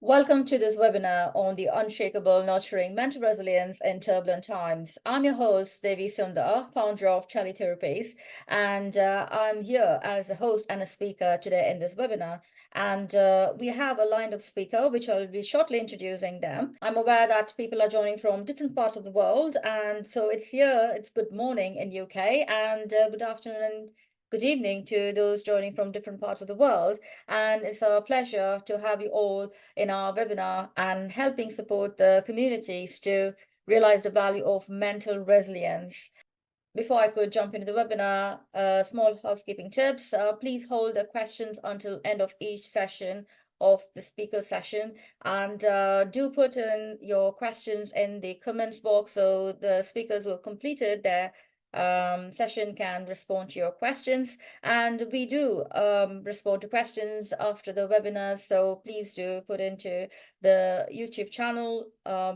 Welcome to this webinar on the Unshakable Nurturing Mental Resilience in Turbulent Times. I'm your host, Devi Sundar, founder of Tele-Therapies, and I'm here as a host and a speaker today in this webinar. And we have a lined-up speaker, which I'll be shortly introducing them. I'm aware that people are joining from different parts of the world, and so it's good morning in UK, and good afternoon and good evening to those joining from different parts of the world. And it's a pleasure to have you all in our webinar and helping support the communities to realize the value of mental resilience. Before I could jump into the webinar, small housekeeping tips. Please hold the questions until end of each session of the speaker session, and do put in your questions in the comments box so the speakers who have completed their session can respond to your questions. And we do respond to questions after the webinar, so please do put into the YouTube channel,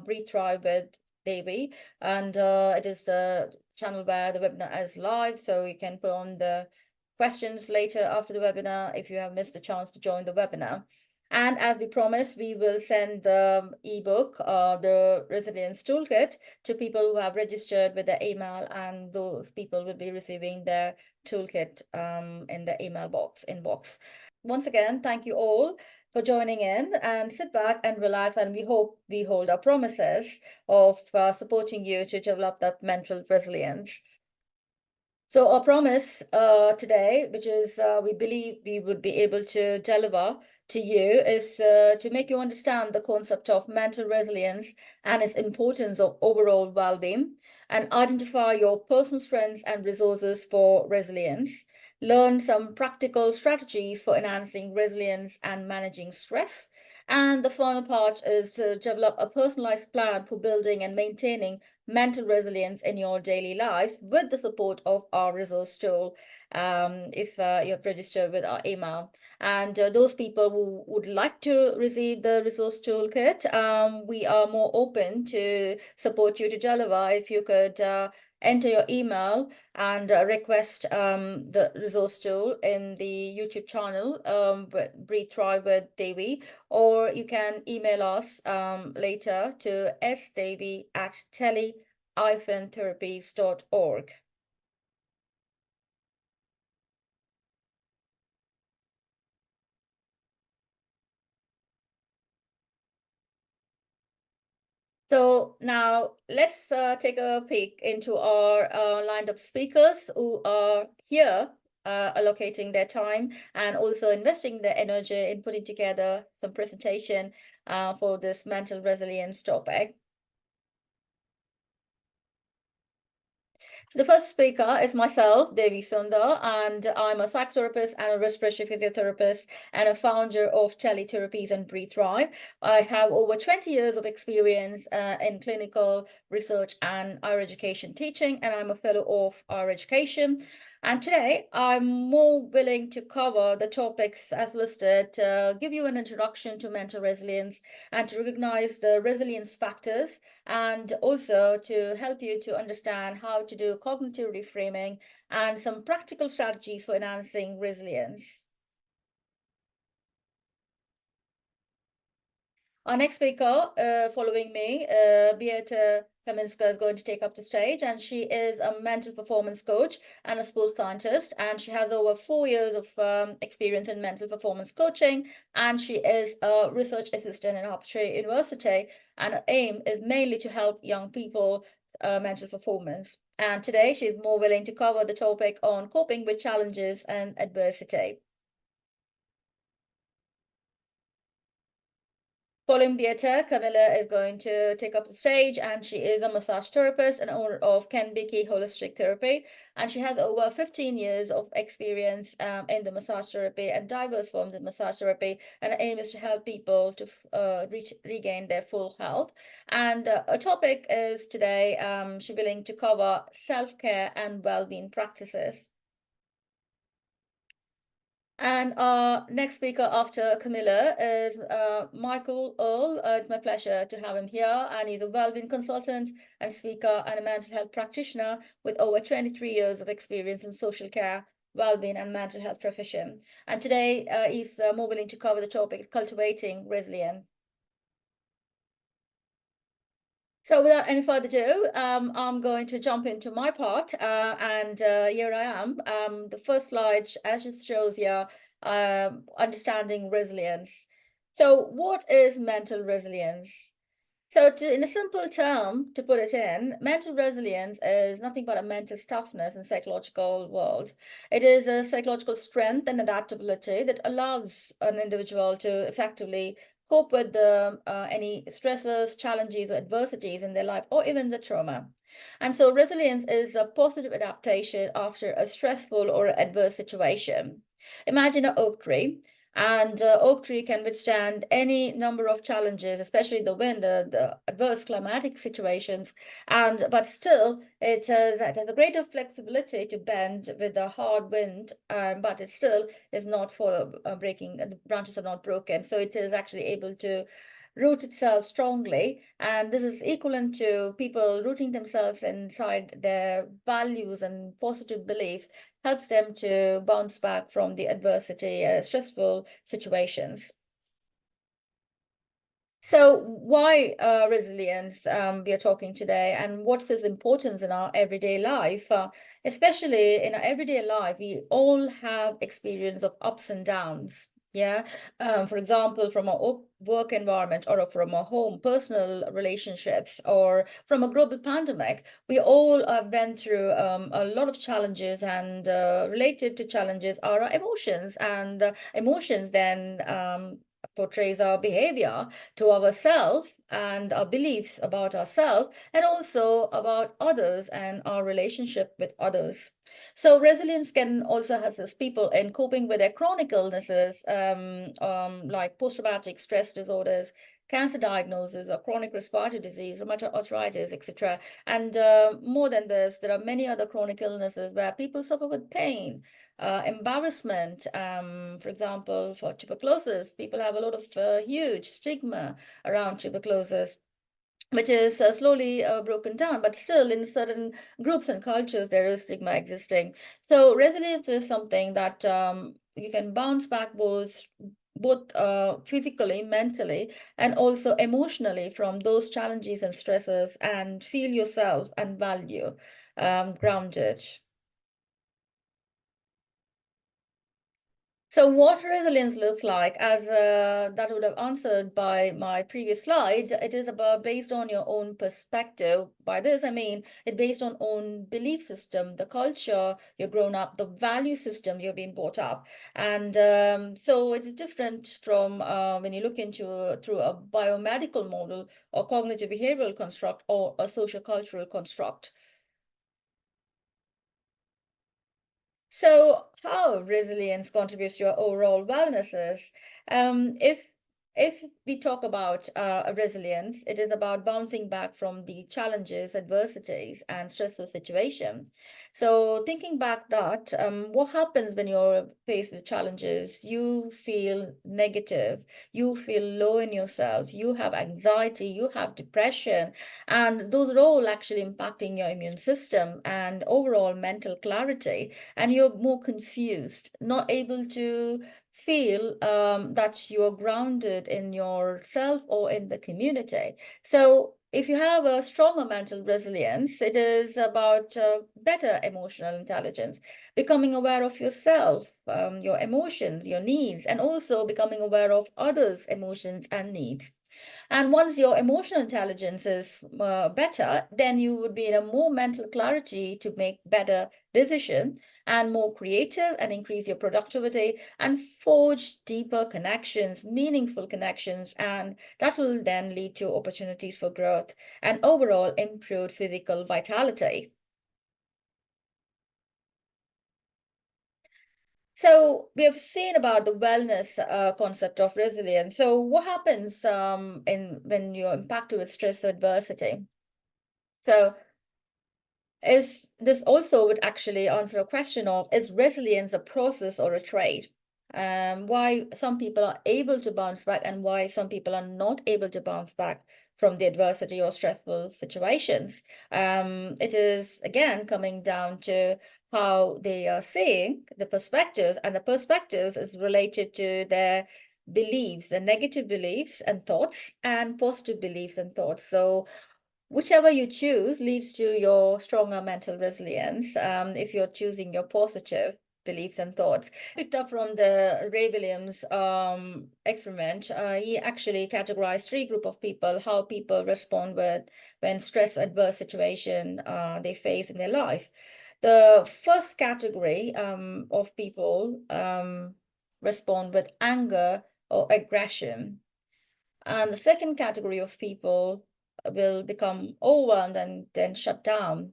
Breathe Thrive with Devi, and it is the channel where the webinar is live, so you can put on the questions later after the webinar if you have missed the chance to join the webinar. And as we promised, we will send the ebook, the Resilience Toolkit, to people who have registered with the email, and those people will be receiving their toolkit in the email inbox. Once again, thank you all for joining in, and sit back and relax, and we hope we hold our promises of supporting you to develop that mental resilience. So our promise today, which is we believe we would be able to deliver to you, is to make you understand the concept of mental resilience and its importance of overall well-being, and identify your personal strengths and resources for resilience. Learn some practical strategies for enhancing resilience and managing stress. And the final part is to develop a personalized plan for building and maintaining mental resilience in your daily life with the support of our resource tool, if you have registered with our email. And those people who would like to receive the resource toolkit, we are more open to support you to deliver. If you could enter your email and request the resource tool in the YouTube channel, Breathe Thrive with Devi, or you can email us later to sdevi@tele-therapies.org. So now let's take a peek into our lined up speakers who are here allocating their time and also investing their energy in putting together some presentation for this mental resilience topic. So the first speaker is myself, Devi Sundar, and I'm a psychotherapist and a respiratory physiotherapist and a founder of Tele-Therapies and Breathe Thrive. I have over 20 years of experience in clinical research and higher education teaching, and I'm a fellow of higher education. And today, I'm more willing to cover the topics as listed, to give you an introduction to mental resilience and to recognize the resilience factors, and also to help you to understand how to do cognitive reframing and some practical strategies for enhancing resilience. Our next speaker, following me, Beata Kaminska, is going to take up the stage, and she is a mental performance coach and a sports scientist, and she has over 4 years of experience in mental performance coaching, and she is a research assistant at Harvard University, and her aim is mainly to help young people mental performance. And today she is more willing to cover the topic on coping with challenges and adversity. Following Beata, Camilla is going to take up the stage, and she is a massage therapist and owner of Ken Bicky Holistic Therapy, and she has over 15 years of experience in the massage therapy and diverse forms of massage therapy, and her aim is to help people to regain their full health. And a topic is today, she's willing to cover self-care and well-being practices. And our next speaker after Camilla is Michael Earl. It's my pleasure to have him here, and he's a well-being consultant and speaker and a mental health practitioner with over 23 years of experience in social care, well-being and mental health profession. And today he's more willing to cover the topic of cultivating resilience. So without any further ado, I'm going to jump into my part, and here I am. The first slide, as it shows here, understanding resilience. So what is mental resilience? So, in a simple term, to put it in, mental resilience is nothing but a mental toughness in psychological world. It is a psychological strength and adaptability that allows an individual to effectively cope with any stresses, challenges, or adversities in their life, or even the trauma. And so, resilience is a positive adaptation after a stressful or adverse situation. Imagine an oak tree, and oak tree can withstand any number of challenges, especially the wind, the adverse climatic situations. And but still, it has a greater flexibility to bend with the hard wind, but it still is not for breaking. The branches are not broken, so it is actually able to root itself strongly. And this is equivalent to people rooting themselves inside their values and positive beliefs helps them to bounce back from the adversity, stressful situations. So why resilience we are talking today, and what's its importance in our everyday life? Especially in our everyday life, we all have experience of ups and downs. Yeah. For example, from a work environment or from a home, personal relationships, or from a global pandemic, we all went through a lot of challenges, and related to challenges are our emotions, and emotions then portrays our behavior to ourselves and our beliefs about ourselves, and also about others and our relationship with others. So resilience can also assist people in coping with their chronic illnesses, like post-traumatic stress disorders, cancer diagnosis, or chronic respiratory disease, rheumatoid arthritis, etc. And more than this, there are many other chronic illnesses where people suffer with pain, embarrassment. For example, for tuberculosis, people have a lot of huge stigma around tuberculosis, which is slowly broken down, but still in certain groups and cultures, there is stigma existing. So resilience is something that you can bounce back both physically, mentally, and also emotionally from those challenges and stresses, and feel yourself and value grounded. So what resilience looks like, as that would have answered by my previous slide, it is about based on your own perspective. By this, I mean it based on own belief system, the culture you've grown up, the value system you've been brought up. And so it's different from when you look into through a biomedical model or cognitive behavioral construct or a social cultural construct. So, how resilience contributes to your overall wellness is, if we talk about resilience, it is about bouncing back from the challenges, adversities, and stressful situation. So, thinking back that, what happens when you're faced with challenges? You feel negative, you feel low in yourself, you have anxiety, you have depression, and those are all actually impacting your immune system and overall mental clarity, and you're more confused, not able to feel that you're grounded in yourself or in the community. So, if you have a stronger mental resilience, it is about better emotional intelligence, becoming aware of yourself, your emotions, your needs, and also becoming aware of others' emotions and needs. And once your emotional intelligence is better, then you would be in a more mental clarity to make better decisions and more creative and increase your productivity and forge deeper connections, meaningful connections, and that will then lead to opportunities for growth and overall improved physical vitality. So we have seen about the wellness concept of resilience. So what happens in when you're impacted with stress or adversity? So is this also would actually answer a question of, is resilience a process or a trait? Why some people are able to bounce back and why some people are not able to bounce back from the adversity or stressful situations. It is again coming down to how they are seeing the perspectives, and the perspectives is related to their beliefs, the negative beliefs and thoughts, and positive beliefs and thoughts. So whichever you choose leads to your stronger mental resilience. If you're choosing your positive beliefs and thoughts. Picked up from the Ray Williams experiment. He actually categorized three group of people, how people respond when stress adverse situation they face in their life. The first category of people respond with anger or aggression. And the second category of people will become overwhelmed and then shut down.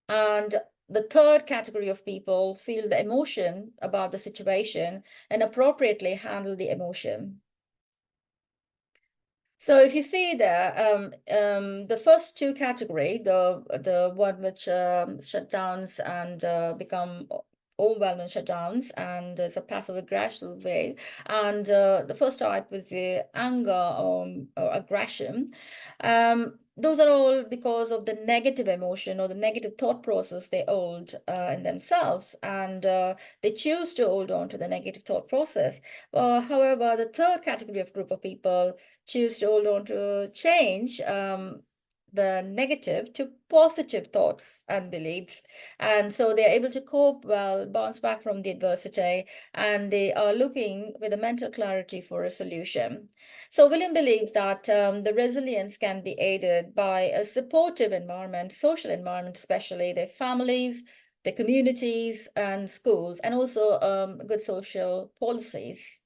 And the third category of people feel the emotion about the situation and appropriately handle the emotion. So if you see there, the first two category, the one which shutdowns and become overwhelming shutdowns, and it's a passive aggressive way. And the first type was the anger or aggression. Those are all because of the negative emotion or the negative thought process they hold in themselves, and they choose to hold on to the negative thought process. However, the third category of group of people choose to hold on to change the negative to positive thoughts and beliefs. And so they are able to cope well, bounce back from the adversity, and they are looking with a mental clarity for a solution. So William believes that the resilience can be aided by a supportive environment, social environment, especially their families, the communities and schools, and also good social policies.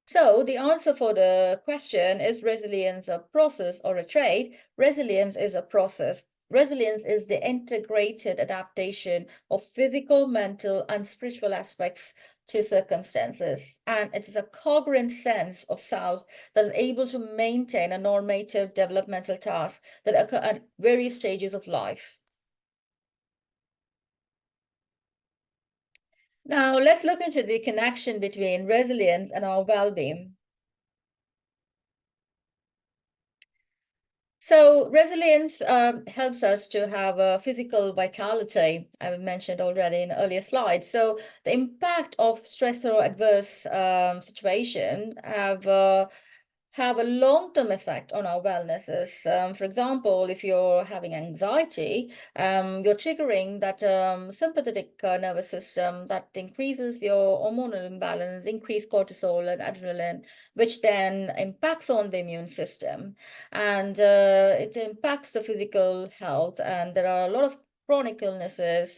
So the answer for the question, is resilience a process or a trait? Resilience is a process. Resilience is the integrated adaptation of physical, mental, and spiritual aspects to circumstances. And it is a coherent sense of self that is able to maintain a normative developmental task that occur at various stages of life. Now, let's look into the connection between resilience and our well-being. So resilience helps us to have a physical vitality, I mentioned already in earlier slides. So the impact of stress or adverse situation have a long-term effect on our wellnesses. For example, if you're having anxiety, you're triggering that sympathetic nervous system that increases your hormonal imbalance, increase cortisol and adrenaline, which then impacts on the immune system. And it impacts the physical health. And there are a lot of chronic illnesses,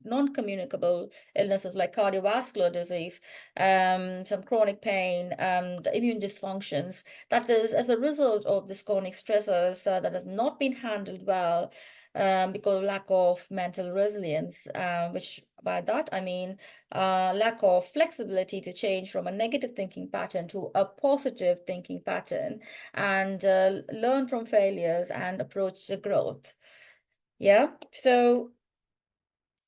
non-communicable illnesses like cardiovascular disease, some chronic pain, the immune dysfunctions. That is as a result of this chronic stressors that have not been handled well because of lack of mental resilience, which by that I mean lack of flexibility to change from a negative thinking pattern to a positive thinking pattern, and learn from failures and approach the growth. Yeah, so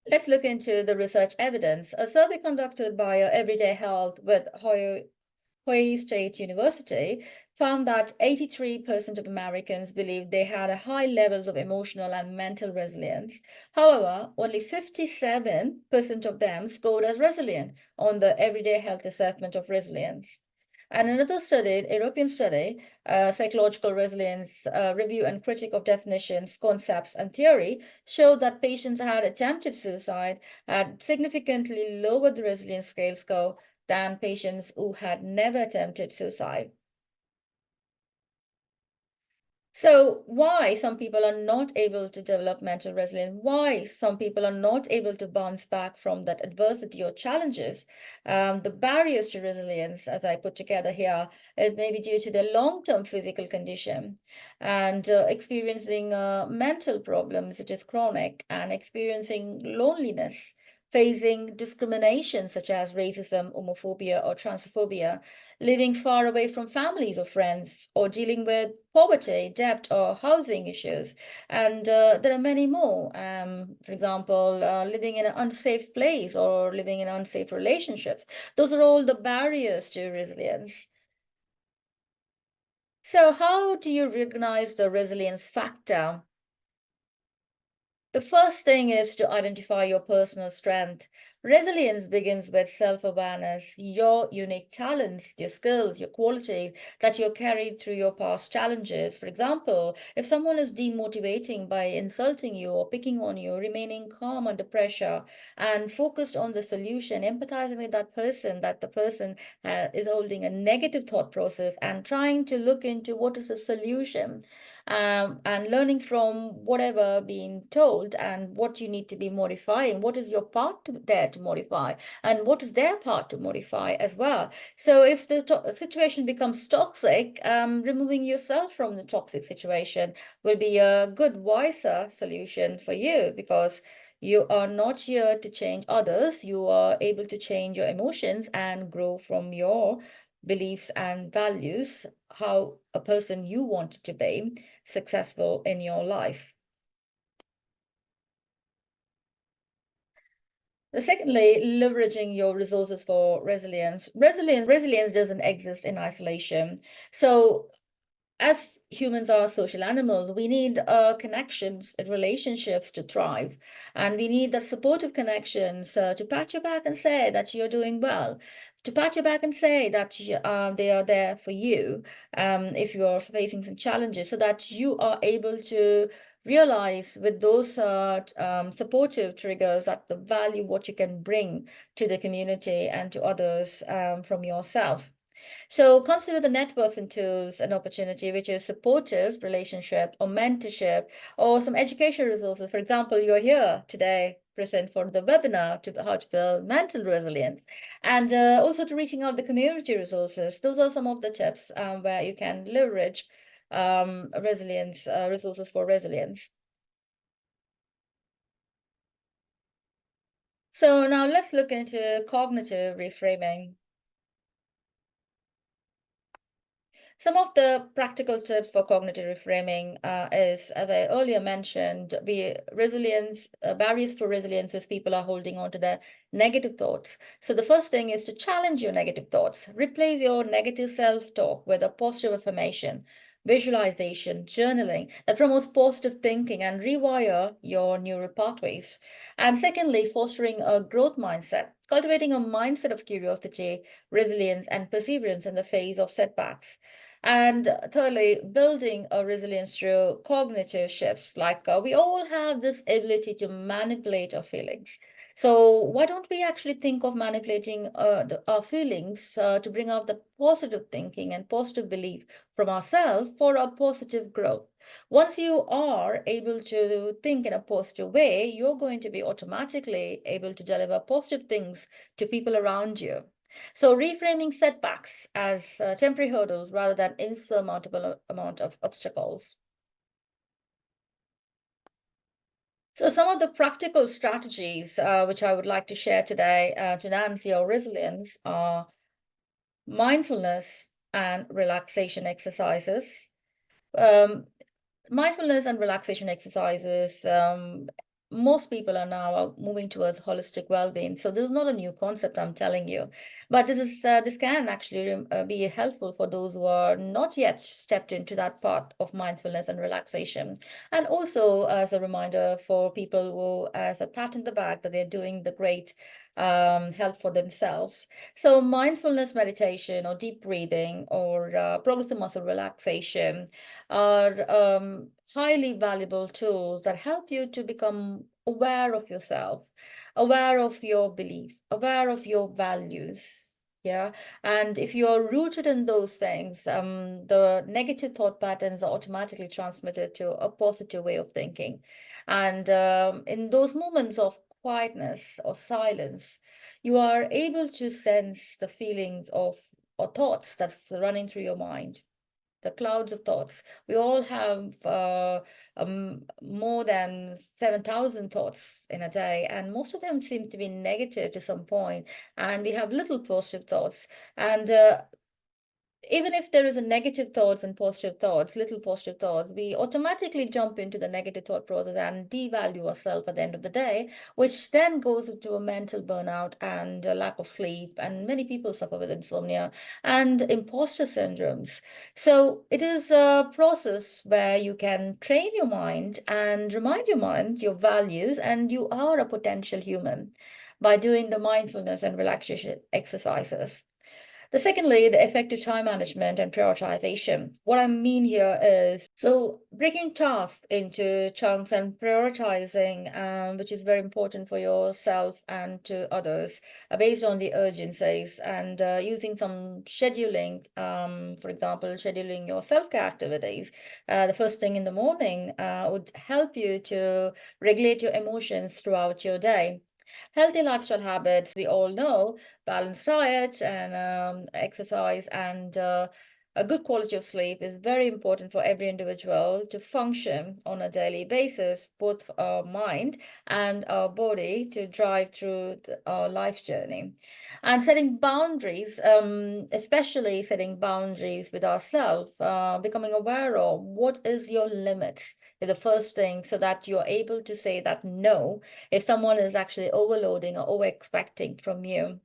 let's look into the research evidence. A survey conducted by Everyday Health with Hawaii State University found that 83% of Americans believed they had a high levels of emotional and mental resilience. However, only 57% of them scored as resilient on the Everyday Health Assessment of Resilience. And another study, European study, Psychological Resilience Review and Critique of Definitions, Concepts, and Theory, showed that patients who had attempted suicide had significantly lowered the resilience scale score than patients who had never attempted suicide. So why some people are not able to develop mental resilience, why some people are not able to bounce back from that adversity or challenges, the barriers to resilience, as I put together here, is maybe due to their long-term physical condition and experiencing mental problems, which is chronic, and experiencing loneliness, facing discrimination such as racism, homophobia, or transphobia, living far away from families or friends, or dealing with poverty, debt, or housing issues. And there are many more. For example, living in an unsafe place or living in unsafe relationships. Those are all the barriers to resilience. So how do you recognize the resilience factor? The first thing is to identify your personal strength. Resilience begins with self-awareness, your unique talents, your skills, your quality that you carried through your past challenges. For example, if someone is demotivating by insulting you or picking on you, remaining calm under pressure and focused on the solution, empathizing with that the person is holding a negative thought process and trying to look into what is the solution, and learning from whatever being told and what you need to be modifying. What is your part there to modify, and what is their part to modify as well? So if the situation becomes toxic, removing yourself from the toxic situation will be a good, wiser solution for you, because you are not here to change others. You are able to change your emotions and grow from your beliefs and values, how a person you want to be successful in your life. Secondly, leveraging your resources for resilience. Resilience doesn't exist in isolation. So as humans are social animals, we need connections and relationships to thrive. And we need the supportive connections to pat your back and say that you're doing well, to pat your back and say that they are there for you if you're facing some challenges, so that you are able to realize with those supportive triggers that the value what you can bring to the community and to others from yourself. So consider the networks and tools an opportunity, which is supportive relationship or mentorship or some educational resources. For example, you're here today present for the webinar to how to build mental resilience, and also to reaching out the community resources. Those are some of the tips where you can leverage resilience resources for resilience. So now let's look into cognitive reframing. Some of the practical tips for cognitive reframing is, as I earlier mentioned, resilience, barriers for resilience is people are holding on to their negative thoughts. So the first thing is to challenge your negative thoughts. Replace your negative self-talk with a positive affirmation, visualization, journaling that promotes positive thinking and rewire your neural pathways. And secondly, fostering a growth mindset, cultivating a mindset of curiosity, resilience, and perseverance in the face of setbacks. And thirdly, building a resilience through cognitive shifts. Like we all have this ability to manipulate our feelings. So why don't we actually think of manipulating our feelings to bring out the positive thinking and positive belief from ourselves for a positive growth? Once you are able to think in a positive way, you're going to be automatically able to deliver positive things to people around you. So reframing setbacks as temporary hurdles rather than insurmountable amount of obstacles. So some of the practical strategies which I would like to share today to enhance your resilience are mindfulness and relaxation exercises. Um, Mindfulness and relaxation exercises, most people are now moving towards holistic well-being. So this is not a new concept, I'm telling you, but this can actually be helpful for those who are not yet stepped into that path of mindfulness and relaxation. And also as a reminder for people who, as a pat in the back, that they're doing the great help for themselves. So mindfulness meditation or deep breathing or progressive muscle relaxation are highly valuable tools that help you to become aware of yourself, aware of your beliefs, aware of your values. Yeah. And if you're rooted in those things, the negative thought patterns are automatically transmitted to a positive way of thinking. And in those moments of quietness or silence, you are able to sense the feelings of or thoughts that's running through your mind, the clouds of thoughts. We all have more than 7,000 thoughts in a day, and most of them seem to be negative to some point, and we have little positive thoughts. And even if there is a negative thoughts and positive thoughts, little positive thoughts, we automatically jump into the negative thought process and devalue ourselves at the end of the day, which then goes into a mental burnout and a lack of sleep. And many people suffer with insomnia and imposter syndromes. So it is a process where you can train your mind and remind your mind your values, and you are a potential human by doing the mindfulness and relaxation exercises. The secondly, the effective time management and prioritization. What I mean here is so breaking tasks into chunks and prioritizing, which is very important for yourself and to others, based on the urgencies, and using some scheduling. For example, scheduling your self-care activities. The first thing in the morning would help you to regulate your emotions throughout your day. Healthy lifestyle habits, we all know, balanced diet and exercise and a good quality of sleep is very important for every individual to function on a daily basis, both our mind and our body to drive through our life journey. And setting boundaries, especially setting boundaries with ourselves, becoming aware of what is your limits is the first thing so that you're able to say that no if someone is actually overloading or over expecting from you.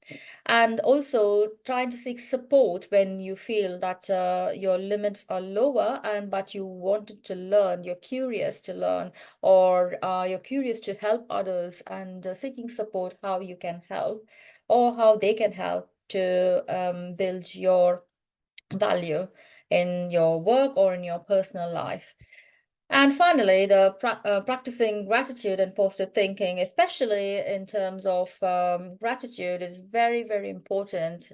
And also trying to seek support when you feel that your limits are lower and but you wanted to learn, you're curious to learn, or you're curious to help others and seeking support how you can help or how they can help to build your value in your work or in your personal life. And finally, the practicing gratitude and positive thinking, especially in terms of gratitude, is very, very important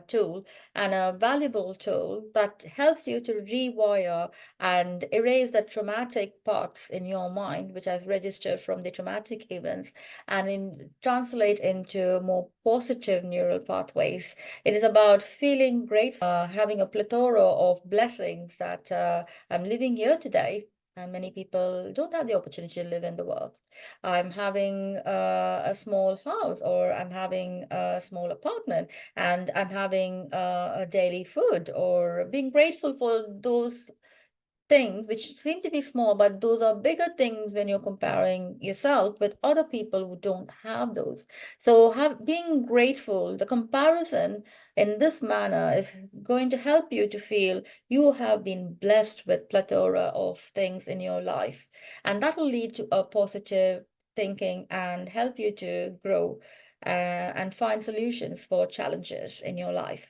tool and a valuable tool that helps you to rewire and erase the traumatic parts in your mind, which has registered from the traumatic events, and translate into more positive neural pathways. It is about feeling grateful, having a plethora of blessings that I'm living here today, and many people don't have the opportunity to live in the world. I'm having a small house, or I'm having a small apartment, and I'm having a daily food, or being grateful for those things which seem to be small, but those are bigger things when you're comparing yourself with other people who don't have those. So being grateful, the comparison in this manner is going to help you to feel you have been blessed with plethora of things in your life. And that will lead to a positive thinking and help you to grow and find solutions for challenges in your life.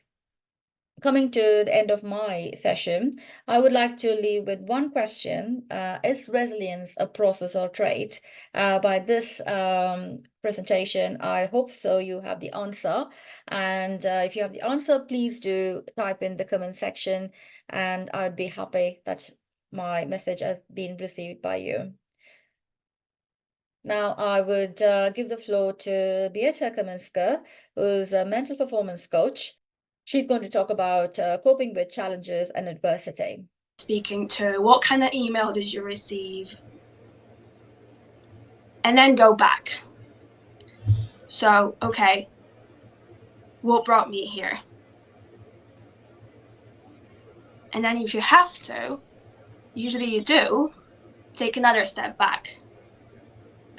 Coming to the end of my session, I would like to leave with one question. Is resilience a process or trait? By this presentation, I hope so you have the answer. And if you have the answer, please do type in the comment section, and I'd be happy that my message has been received by you. Now, I would give the floor to Beata Kaminska, who's a mental performance coach. She's going to talk about coping with challenges and adversity. Speaking to, what kind of email did you receive? And then go back. So, okay, what brought me here? And then if you have to, usually you do, take another step back.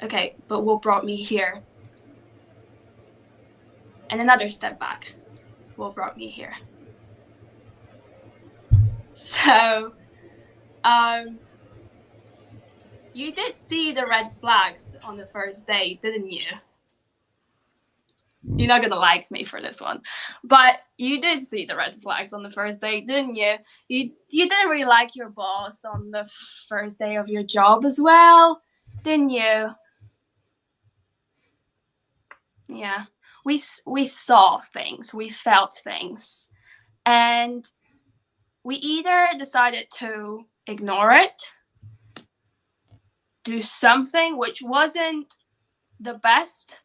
Okay, but what brought me here? And another step back. What brought me here? So, you did see the red flags on the first day, didn't you? You're not gonna like me for this one, but you did see the red flags on the first day, didn't you? You didn't really like your boss on the first day of your job as well, didn't you? Yeah, we saw things, we felt things, and we either decided to ignore it, do something which wasn't the best.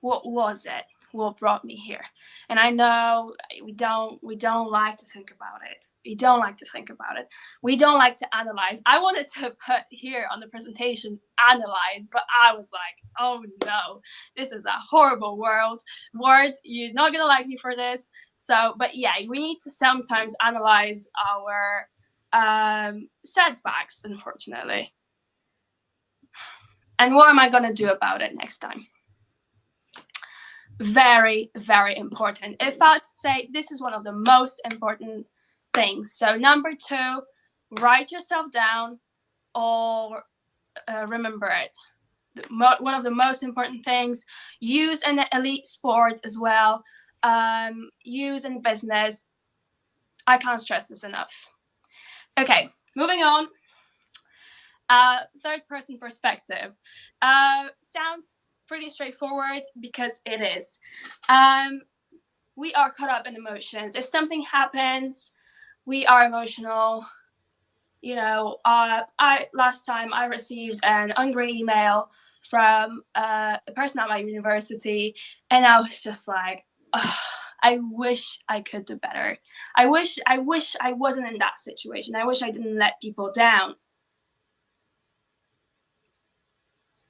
What was it? what brought me here. And I know we don't like to think about it. We don't like to think about it. We don't like to analyze. I wanted to put here on the presentation analyze, but I was like, oh no, this is a horrible word. You're not gonna like me for this. So, but yeah, we need to sometimes analyze our setbacks, unfortunately. And what am I gonna do about it next time? Very, very important. If I'd say this is one of the most important things. So number 2, write yourself down or remember it. One of the most important things. Use an elite sport as well. Use in business. I can't stress this enough. Okay, moving on. Third person perspective. Sounds pretty straightforward because it is. We are caught up in emotions. If something happens, we are emotional. You know, last time I received an angry email from a person at my university, and I was just like, oh, I wish I could do better. I wish I wasn't in that situation. I wish I didn't let people down.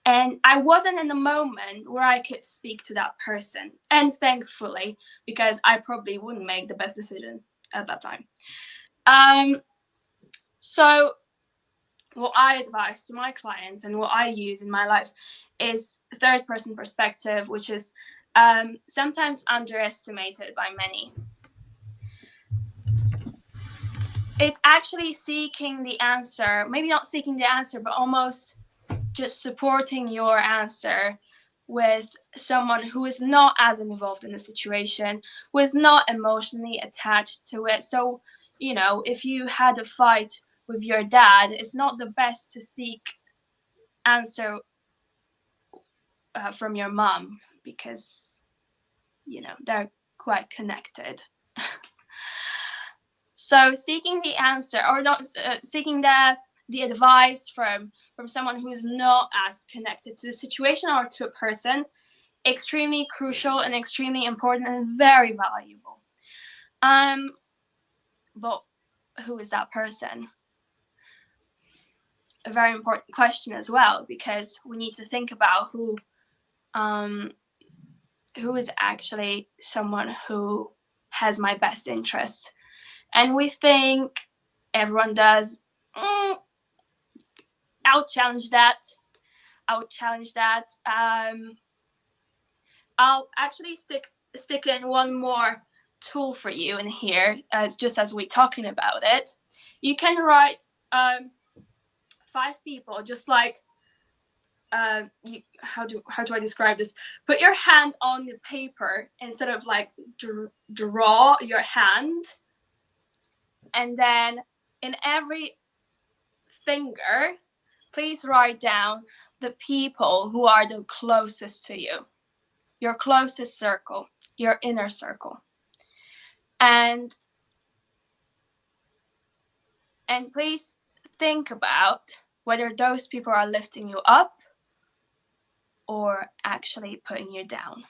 And I wasn't in the moment where I could speak to that person. And thankfully, because I probably wouldn't make the best decision at that time. So what I advise to my clients and what I use in my life is third person perspective, which is sometimes underestimated by many. It's actually seeking the answer, maybe not seeking the answer, but almost just supporting your answer with someone who is not as involved in the situation, who is not emotionally attached to it. So, you know, if you had a fight with your dad, it's not the best to seek answer from your mom because, you know, they're quite connected. So seeking the answer or not seeking the advice from someone who's not as connected to the situation or to a person, extremely crucial and extremely important and very valuable. But who is that person? A very important question as well, because we need to think about who is actually someone who has my best interest. And we think everyone does. I'll challenge that. I'll actually stick in one more tool for you in here, just as we're talking about it. You can write 5 people, just like how do I describe this? Put your hand on the paper instead of like draw your hand, and then in every finger, please write down the people who are the closest to you, your closest circle, your inner circle. And please think about whether those people are lifting you up or actually putting you down.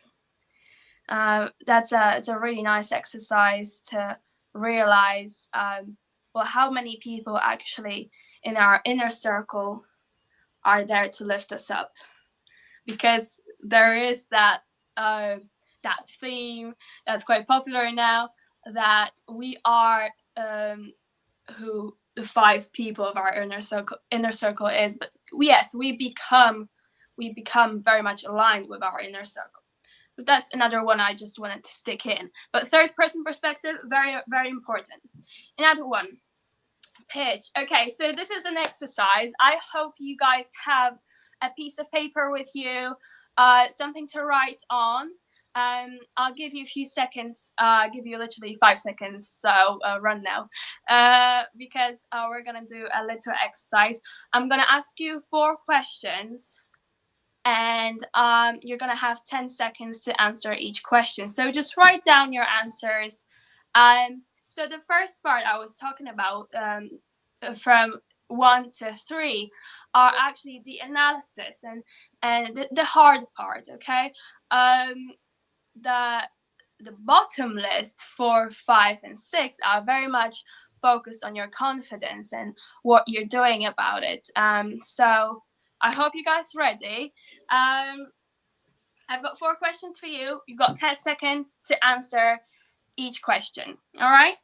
It's a really nice exercise to realize how many people actually in our inner circle are there to lift us up. Because there is that theme that's quite popular now, that we are who the 5 people of our inner circle is. But yes, we become very much aligned with our inner circle. But that's another one I just wanted to stick in. But third person perspective, very, very important. Another one, pitch. Okay, so this is an exercise. I hope you guys have a piece of paper with you, something to write on. I'll give you a few seconds. Give you literally 5 seconds. So run now, because we're gonna do a little exercise. I'm gonna ask you 4 questions, and you're gonna have 10 seconds to answer each question. So just write down your answers. So the first part I was talking about, from 1 to 3, are actually the analysis and the hard part. Okay. the bottom list, 4, 5, and 6, are very much focused on your confidence and what you're doing about it. So I hope you guys are ready. I've got 4 questions for you. You've got 10 seconds to answer each question. All right?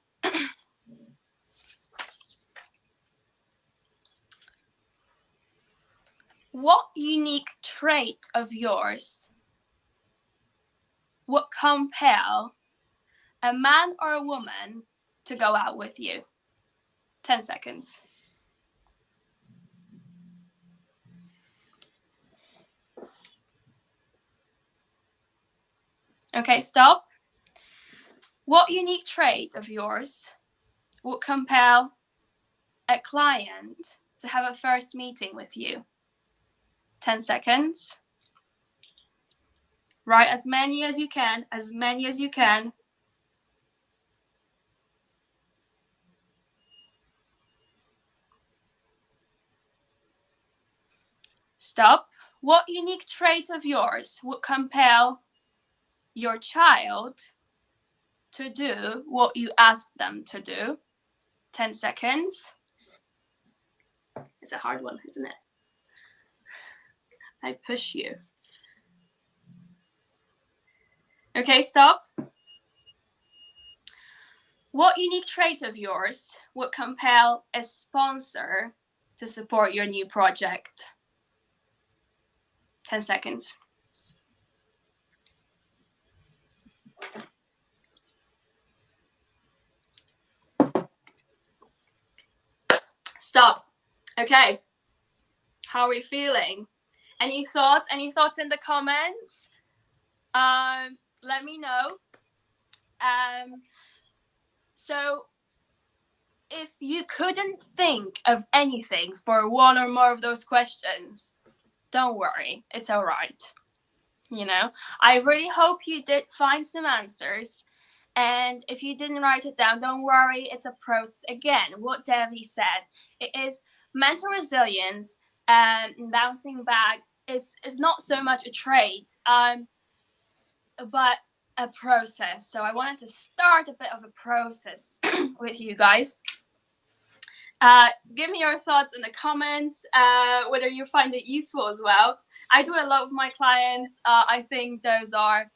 What unique trait of yours would compel a man or a woman to go out with you? 10 seconds. Okay, stop. What unique trait of yours would compel a client to have a first meeting with you? 10 seconds. Write as many as you can, as many as you can. Stop. What unique trait of yours would compel your child to do what you ask them to do? 10 seconds. It's a hard one, isn't it? I push you. Okay, stop. What unique trait of yours would compel a sponsor to support your new project? 10 seconds. Stop. Okay. How are we feeling? Any thoughts? Any thoughts in the comments? Let me know. So if you couldn't think of anything for one or more of those questions, don't worry. It's all right. You know, I really hope you did find some answers. And if you didn't write it down, don't worry. It's a process. Again, what Devi said, it is mental resilience and bouncing back. It's not so much a trait, but a process. So I wanted to start a bit of a process with you guys. Give me your thoughts in the comments, whether you find it useful as well. I do a lot with my clients. I think those are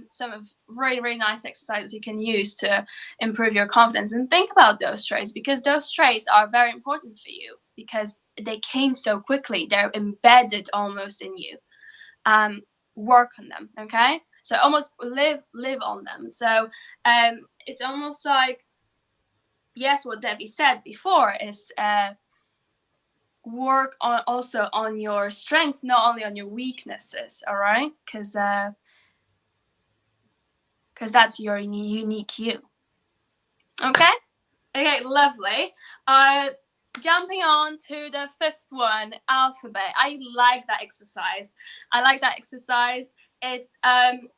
some of really, really nice exercises you can use to improve your confidence. And think about those traits, because those traits are very important for you because they came so quickly. They're embedded almost in you. Work on them, okay? So almost live on them. So it's almost like, yes, what Devi said before is work on also on your strengths, not only on your weaknesses. All right, because that's your unique you. Okay, lovely. Jumping on to the 5th one, alphabet. I like that exercise. It's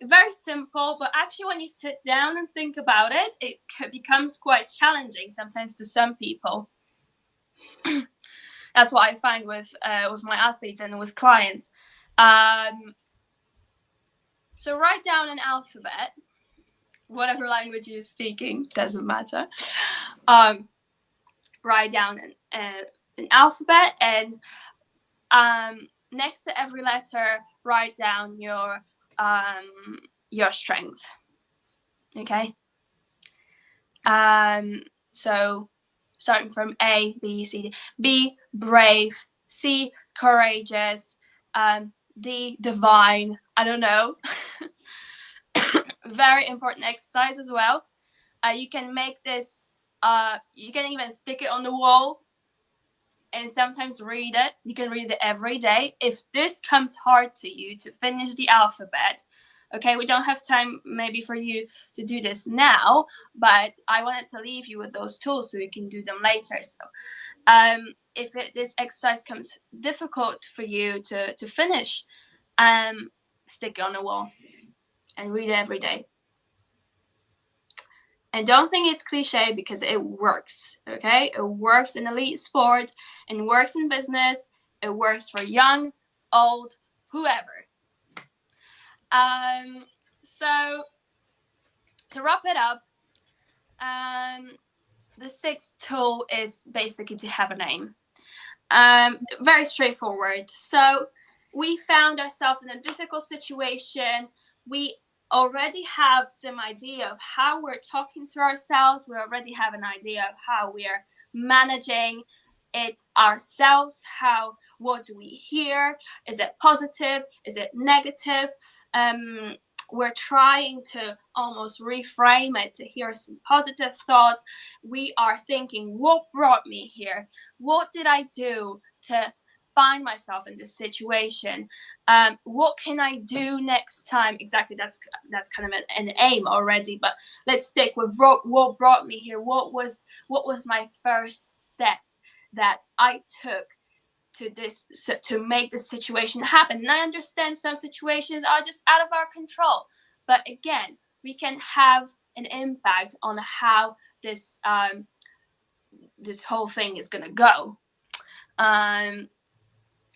very simple, but actually when you sit down and think about it, it becomes quite challenging sometimes to some people. That's what I find with my athletes and with clients. So write down an alphabet, whatever language you're speaking, doesn't matter. Write down an alphabet, and next to every letter, write down your strength. Okay. So starting from A, B, C, D. B, brave. C, courageous. D, divine. I don't know. Very important exercise as well. You can make this, you can even stick it on the wall and sometimes read it. You can read it every day. If this comes hard to you to finish the alphabet, okay, we don't have time maybe for you to do this now, but I wanted to leave you with those tools so you can do them later. So if this exercise comes difficult for you to finish, stick it on the wall and read it every day. And don't think it's cliche, because it works, okay? It works in elite sport, it works in business, it works for young, old, whoever. So to wrap it up, the sixth tool is basically to have a name. Very straightforward. So we found ourselves in a difficult situation. We already have some idea of how we're talking to ourselves. We already have an idea of how we're managing it ourselves. What do we hear? Is it positive? Is it negative? We're trying to almost reframe it to hear some positive thoughts. We are thinking, what brought me here? What did I do to find myself in this situation? What can I do next time? Exactly, that's kind of an aim already, but let's stick with what brought me here. What was my first step that I took to make this situation happen? And I understand some situations are just out of our control, but again, we can have an impact on how this whole thing is going to go.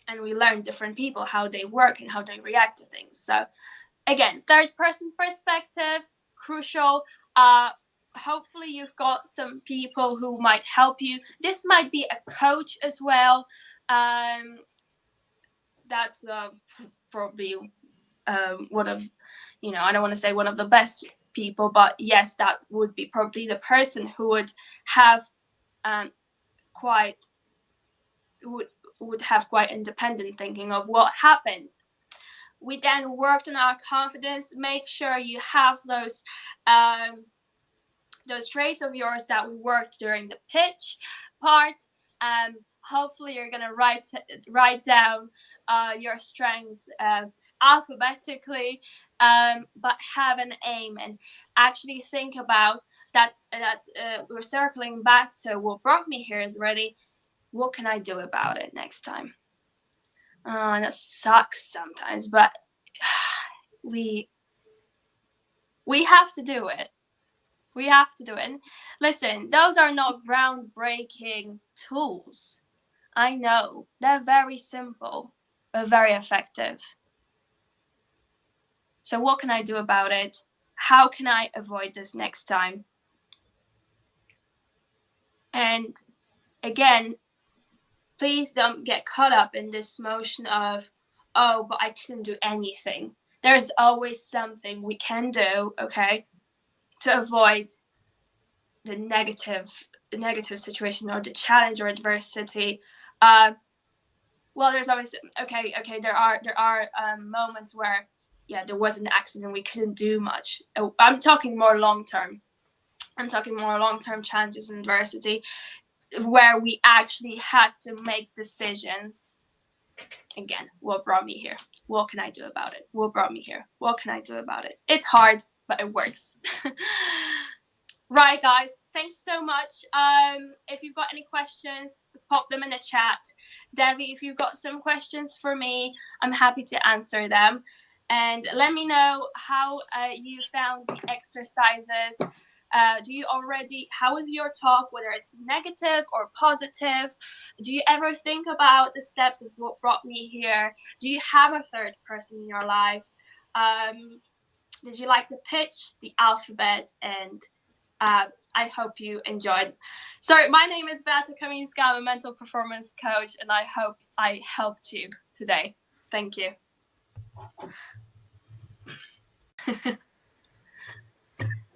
And we learn different people, how they work and how they react to things. So again, third person perspective, crucial. Hopefully you've got some people who might help you. This might be a coach as well. That's probably one of, I don't want to say one of the best people, but yes, that would be probably the person who would have would have quite independent thinking of what happened. We then worked on our confidence. Make sure you have those traits of yours that we worked during the pitch part. Hopefully you're gonna write down your strengths alphabetically, but have an aim and actually think about that's we're circling back to what brought me here is really, what can I do about it next time? And that sucks sometimes, but we have to do it. We have to do it. And listen, those are not groundbreaking tools. I know. They're very simple, but very effective. So what can I do about it? How can I avoid this next time? And again, please don't get caught up in this motion of, oh, but I couldn't do anything. There's always something we can do, okay, to avoid the negative situation or the challenge or adversity. Well, there's always okay. There are moments where there was an accident, we couldn't do much. I'm talking more long term. I'm talking more long term challenges and adversity where we actually had to make decisions. Again, what brought me here? What can I do about it? What brought me here? What can I do about it? It's hard, but it works. Right, guys, thanks so much. If you've got any questions, pop them in the chat. Devi, if you've got some questions for me, I'm happy to answer them. And let me know how you found the exercises. How was your talk, whether it's negative or positive? Do you ever think about the steps of what brought me here? Do you have a third person in your life? Did you like the pitch, the alphabet, and I hope you enjoyed. So my name is Beata Kaminska. I'm a mental performance coach, and I hope I helped you today. Thank you.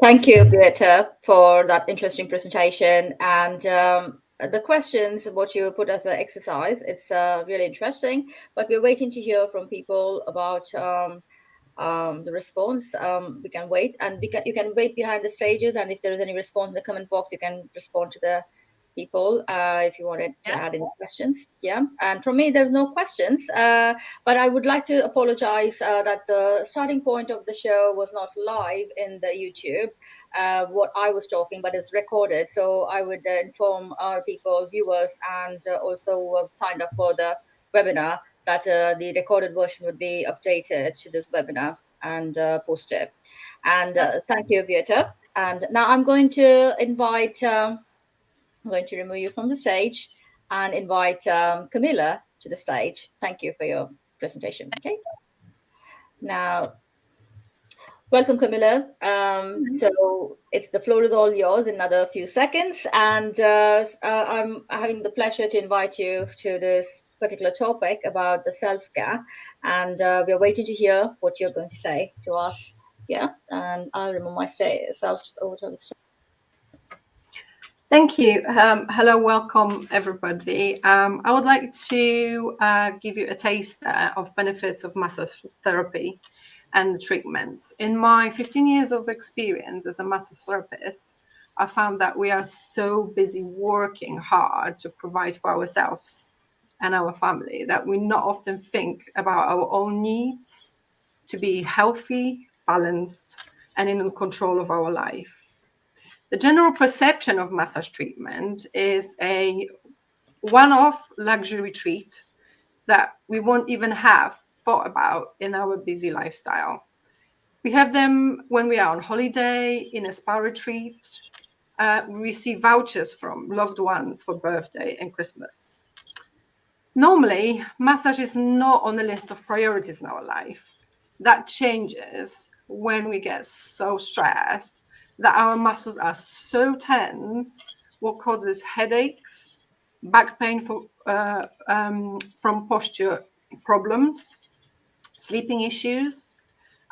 Thank you, Beata, for that interesting presentation. And the questions, what you put as an exercise, it's really interesting. But we're waiting to hear from people about the response. We can wait, and you can wait behind the stages. And if there is any response in the comment box, you can respond to the people if you wanted to add any questions. And from me, there's no questions, but I would like to apologize that the starting point of the show was not live in the YouTube, what I was talking, but it's recorded. So I would inform our people, viewers, and also signed up for the webinar that the recorded version would be updated to this webinar and posted. And thank you, Beata. And now I'm going to invite I'm going to remove you from the stage and invite Camilla to the stage. Thank you for your presentation. Okay. Now, Welcome, Camilla. So the floor is all yours in another few seconds, and I'm having the pleasure to invite you to this particular topic about the self-care, and we're waiting to hear what you're going to say to us. Yeah, and I'll remove my self over to the stage. Thank you. Hello, welcome everybody. I would like to give you a taste of benefits of massage therapy and treatments. In my 15 years of experience as a massage therapist, I found that we are so busy working hard to provide for ourselves and our family that we not often think about our own needs to be healthy, balanced, and in control of our life. The general perception of massage treatment is a one-off luxury treat that we won't even have thought about in our busy lifestyle. We have them when we are on holiday, in a spa retreat. We receive vouchers from loved ones for birthday and Christmas. Normally, massage is not on the list of priorities in our life. That changes when we get so stressed that our muscles are so tense, what causes headaches, back pain from posture problems, sleeping issues,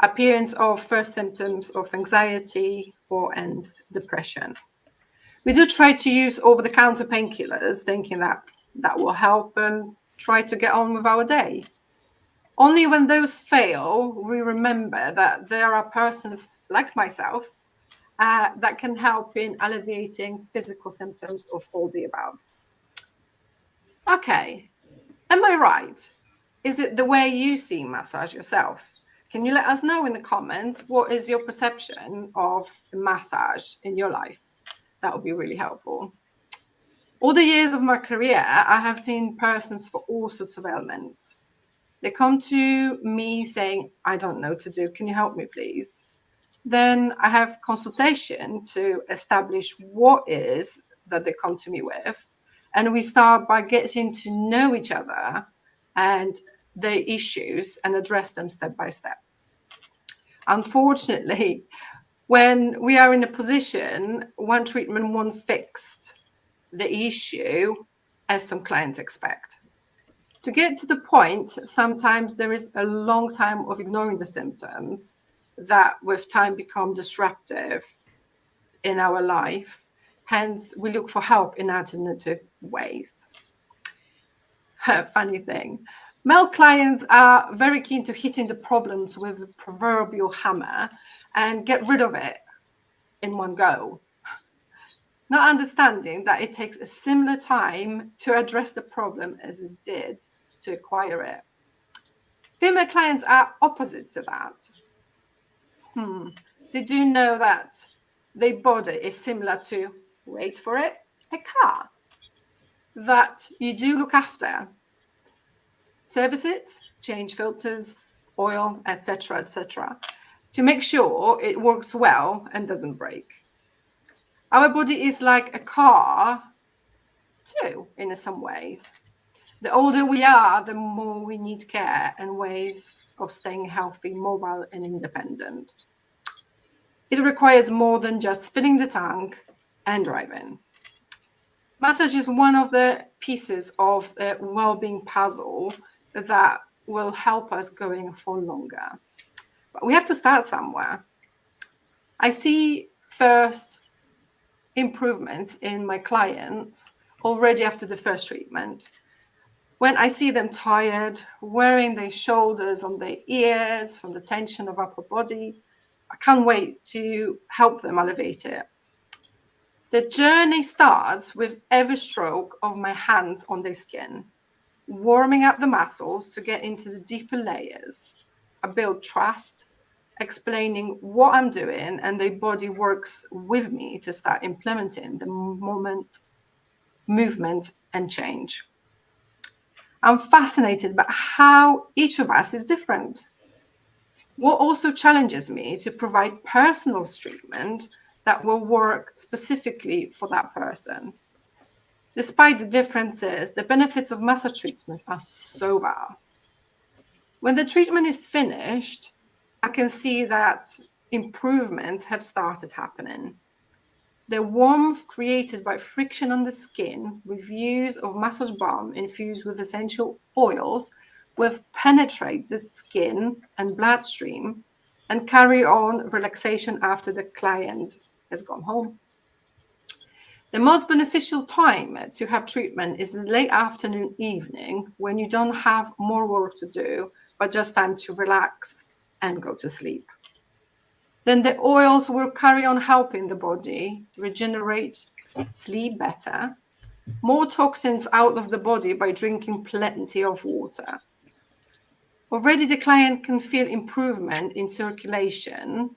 appearance of first symptoms of anxiety and depression. We do try to use over-the-counter painkillers, thinking that that will help and try to get on with our day. Only when those fail, we remember that there are persons like myself that can help in alleviating physical symptoms of all the above. Okay, am I right? Is it the way you see massage yourself? Can you let us know in the comments what is your perception of massage in your life? That would be really helpful. All the years of my career, I have seen persons for all sorts of ailments. They come to me saying, I don't know what to do. Can you help me, please? Then I have consultation to establish what is that they come to me with. And we start by getting to know each other and their issues and address them step by step. Unfortunately, when we are in a position, one treatment won't fix the issue as some clients expect. To get to the point, sometimes there is a long time of ignoring the symptoms that with time become disruptive in our life. Hence, we look for help in alternative ways. Funny thing. Male clients are very keen to hitting the problems with the proverbial hammer and get rid of it in one go, not understanding that it takes a similar time to address the problem as it did to acquire it. Female clients are opposite to that. Did you know that their body is similar to, wait for it, a car that you do look after? Service it, change filters, oil, etc., to make sure it works well and doesn't break. Our body is like a car too, in some ways. The older we are, the more we need care and ways of staying healthy, mobile, and independent. It requires more than just filling the tank and driving. Massage is one of the pieces of the well-being puzzle that will help us going for longer. But we have to start somewhere. I see first improvements in my clients already after the first treatment. When I see them tired, wearing their shoulders on their ears from the tension of upper body, I can't wait to help them alleviate it. The journey starts with every stroke of my hands on their skin, warming up the muscles to get into the deeper layers. I build trust, explaining what I'm doing, and their body works with me to start implementing the movement, and change. I'm fascinated by how each of us is different. What also challenges me to provide personal treatment that will work specifically for that person. Despite the differences, the benefits of massage treatments are so vast. When the treatment is finished, I can see that improvements have started happening. The warmth created by friction on the skin with use of massage balm infused with essential oils will penetrate the skin and bloodstream and carry on relaxation after the client has gone home. The most beneficial time to have treatment is the late afternoon, evening, when you don't have more work to do, but just time to relax and go to sleep. Then the oils will carry on helping the body regenerate, sleep better, more toxins out of the body by drinking plenty of water. Already the client can feel improvement in circulation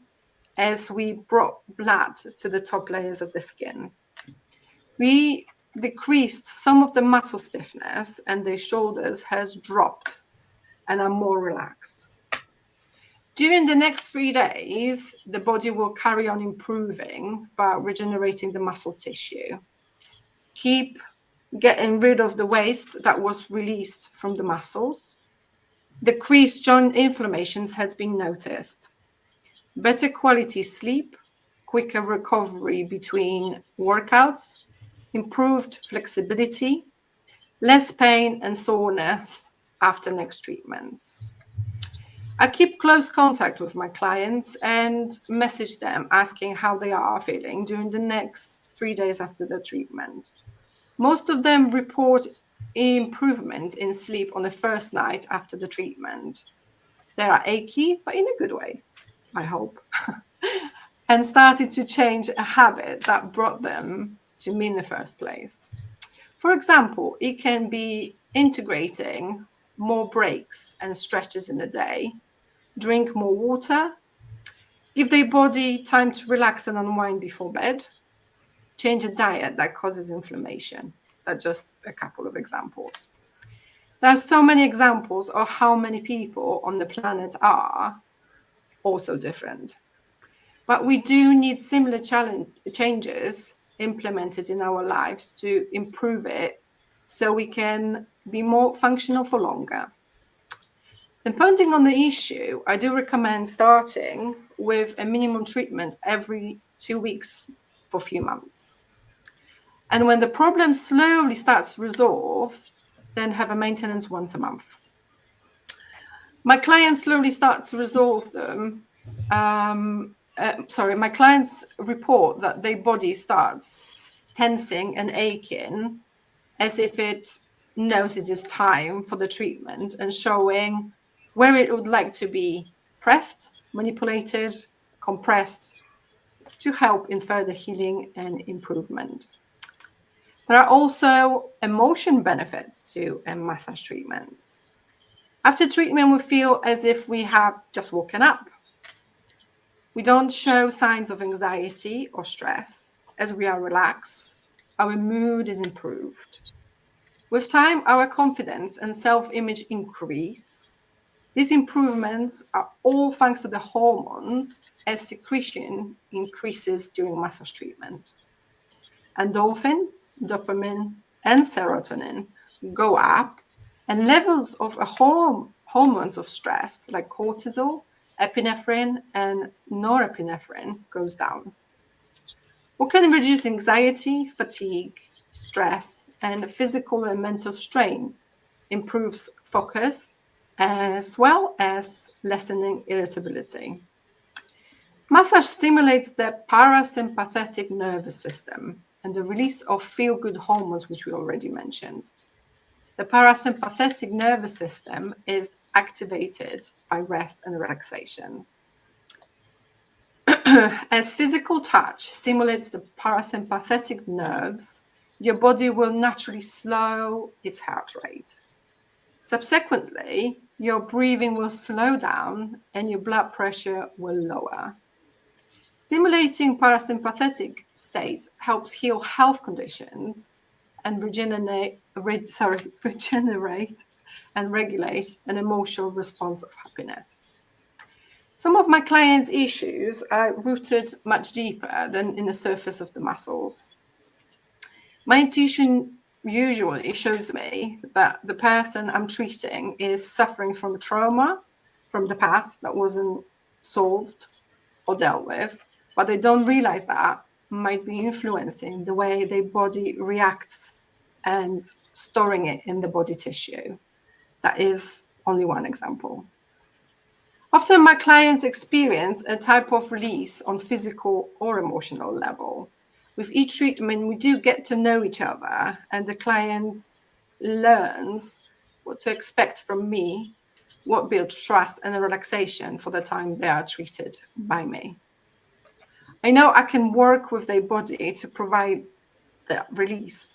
as we brought blood to the top layers of the skin. We decreased some of the muscle stiffness and the shoulders has dropped and are more relaxed. During the next 3 days, the body will carry on improving by regenerating the muscle tissue. Keep getting rid of the waste that was released from the muscles. Decreased joint inflammations has been noticed. Better quality sleep, quicker recovery between workouts, improved flexibility, less pain and soreness after next treatments. I keep close contact with my clients and message them asking how they are feeling during the next 3 days after the treatment. Most of them report improvement in sleep on the first night after the treatment. They are achy, but in a good way, I hope, and started to change a habit that brought them to me in the first place. For example, it can be integrating more breaks and stretches in the day, drink more water, give their body time to relax and unwind before bed, change a diet that causes inflammation. That's just a couple of examples. There are so many examples of how many people on the planet are also different. But we do need similar changes implemented in our lives to improve it so we can be more functional for longer. Depending on the issue, I do recommend starting with a minimum treatment every 2 weeks for a few months. And when the problem slowly starts to resolve, then have a maintenance once a month. My clients slowly start to resolve them. My clients report that their body starts tensing and aching as if it knows it is time for the treatment and showing where it would like to be pressed, manipulated, compressed to help in further healing and improvement. There are also emotion benefits to massage treatments. After treatment, we feel as if we have just woken up. We don't show signs of anxiety or stress as we are relaxed. Our mood is improved. With time, our confidence and self-image increase. These improvements are all thanks to the hormones as secretion increases during massage treatment. Endorphins, dopamine, and serotonin go up, and levels of hormones of stress like cortisol, epinephrine, and norepinephrine goes down. What can reduce anxiety, fatigue, stress, and physical and mental strain, improves focus, as well as lessening irritability. Massage stimulates the parasympathetic nervous system and the release of feel-good hormones, which we already mentioned. The parasympathetic nervous system is activated by rest and relaxation. As physical touch stimulates the parasympathetic nerves, your body will naturally slow its heart rate. Subsequently, your breathing will slow down and your blood pressure will lower. Stimulating parasympathetic state helps heal health conditions and regenerate and regulate an emotional response of happiness. Some of my clients' issues are rooted much deeper than in the surface of the muscles. My intuition usually shows me that the person I'm treating is suffering from trauma from the past that wasn't solved or dealt with, but they don't realize that might be influencing the way their body reacts and storing it in the body tissue. That is only one example. Often my clients experience a type of release on physical or emotional level. With each treatment, we do get to know each other, and the client learns what to expect from me, what builds trust and a relaxation for the time they are treated by me. I know I can work with their body to provide the release,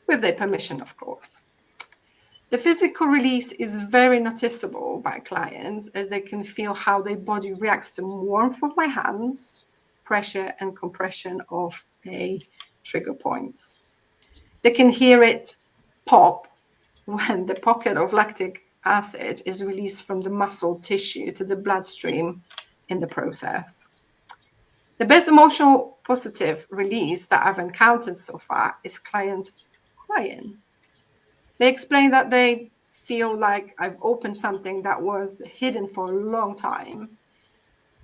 with their permission, of course. The physical release is very noticeable by clients, as they can feel how their body reacts to warmth of my hands, pressure and compression of a trigger points. They can hear it pop when the pocket of lactic acid is released from the muscle tissue to the bloodstream in the process. The best emotional positive release that I've encountered so far is client crying. They explain that they feel like I've opened something that was hidden for a long time,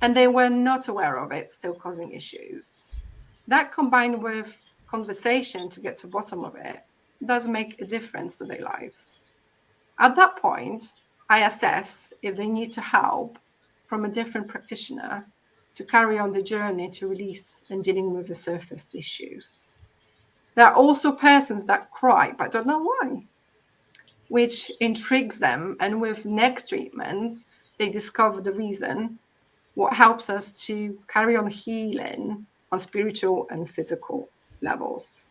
and they were not aware of it still causing issues. That, combined with conversation to get to the bottom of it, does make a difference to their lives. At that point, I assess if they need to help from a different practitioner to carry on the journey to release and dealing with the surfaced issues. There are also persons that cry but don't know why, which intrigues them, and with next treatments, they discover the reason, what helps us to carry on healing on spiritual and physical levels.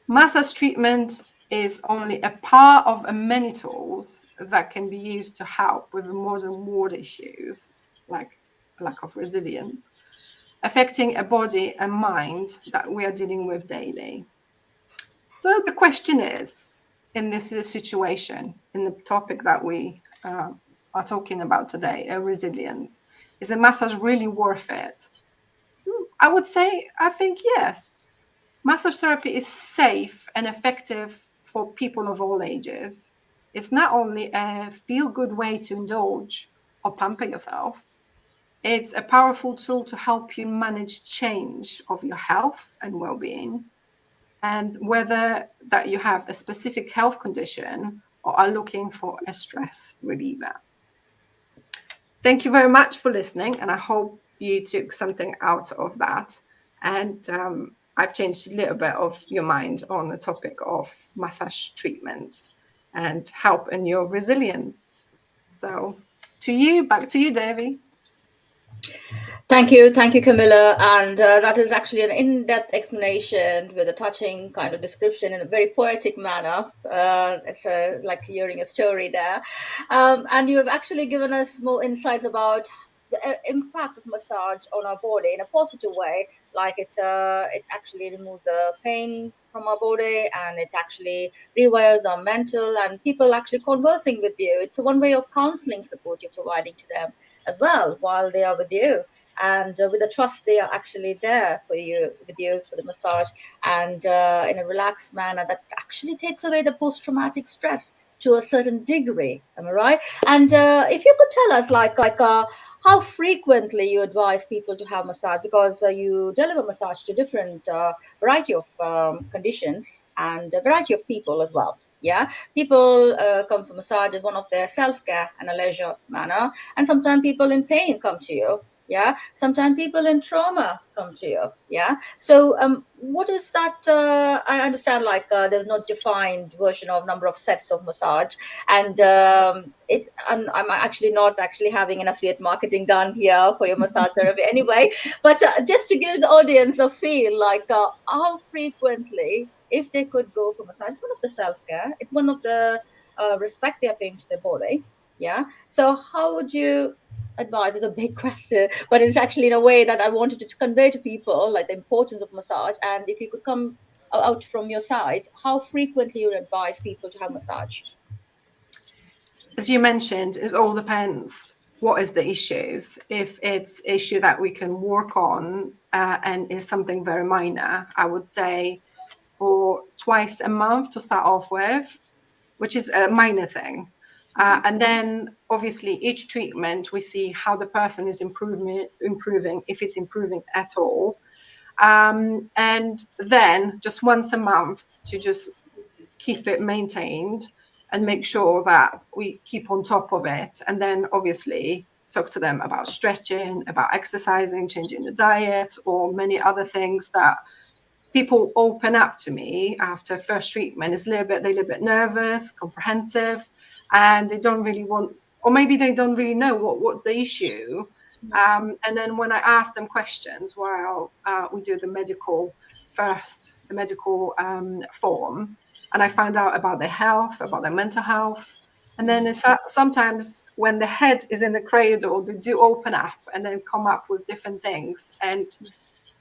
Massage treatment is only a part of many tools that can be used to help with modern world issues like lack of resilience, affecting a body and mind that we are dealing with daily. So the question is, in this situation, in the topic that we are talking about today, resilience, is a massage really worth it? I would say, I think yes. Massage therapy is safe and effective for people of all ages. It's not only a feel-good way to indulge or pamper yourself, it's a powerful tool to help you manage change of your health and well-being, and whether that you have a specific health condition or are looking for a stress reliever. Thank you very much for listening, and I hope you took something out of that. And I've changed a little bit of your mind on the topic of massage treatments and help in your resilience. So back to you, Devi. Thank you, Camilla. And that is actually an in-depth explanation with a touching kind of description in a very poetic manner. It's like hearing a story there. And you have actually given us more insights about the impact of massage on our body in a positive way, like it actually removes pain from our body, and it actually rewires our mental, and people actually conversing with you. It's one way of counseling support you're providing to them as well while they are with you, and with the trust they are actually there for you, with you for the massage, and in a relaxed manner that actually takes away the post-traumatic stress to a certain degree. Am I right? And if you could tell us how frequently you advise people to have massage, because you deliver massage to different variety of conditions and a variety of people as well. Yeah, people come for massage as one of their self-care and a leisure manner, and sometimes people in pain come to you. Yeah, sometimes people in trauma come to you. Yeah, so what is that? I understand there's no defined version of number of sets of massage, and I'm actually not actually having an affiliate marketing done here for your massage therapy anyway, but just to give the audience a feel how frequently, if they could go for massage, it's one of the self-care, it's one of the respect they're paying to their body. Yeah, so how would you advice? Is a big question, but it's actually in a way that I wanted to convey to people, like the importance of massage. And if you could come out from your side, how frequently you would advise people to have massage? As you mentioned, it all depends what is the issues. If it's issue that we can work on and is something very minor, I would say for twice a month to start off with, which is a minor thing. And then obviously each treatment, we see how the person is improving, if it's improving at all. And then just once a month to just keep it maintained and make sure that we keep on top of it. And then obviously talk to them about stretching, about exercising, changing the diet, or many other things that people open up to me after first treatment. Is they're a little bit nervous, comprehensive, and they don't really want, or maybe they don't really know what's the issue. And then when I ask them questions while we do the medical form, and I find out about their health, about their mental health. And then it's, sometimes when the head is in the cradle, they do open up and then come up with different things. And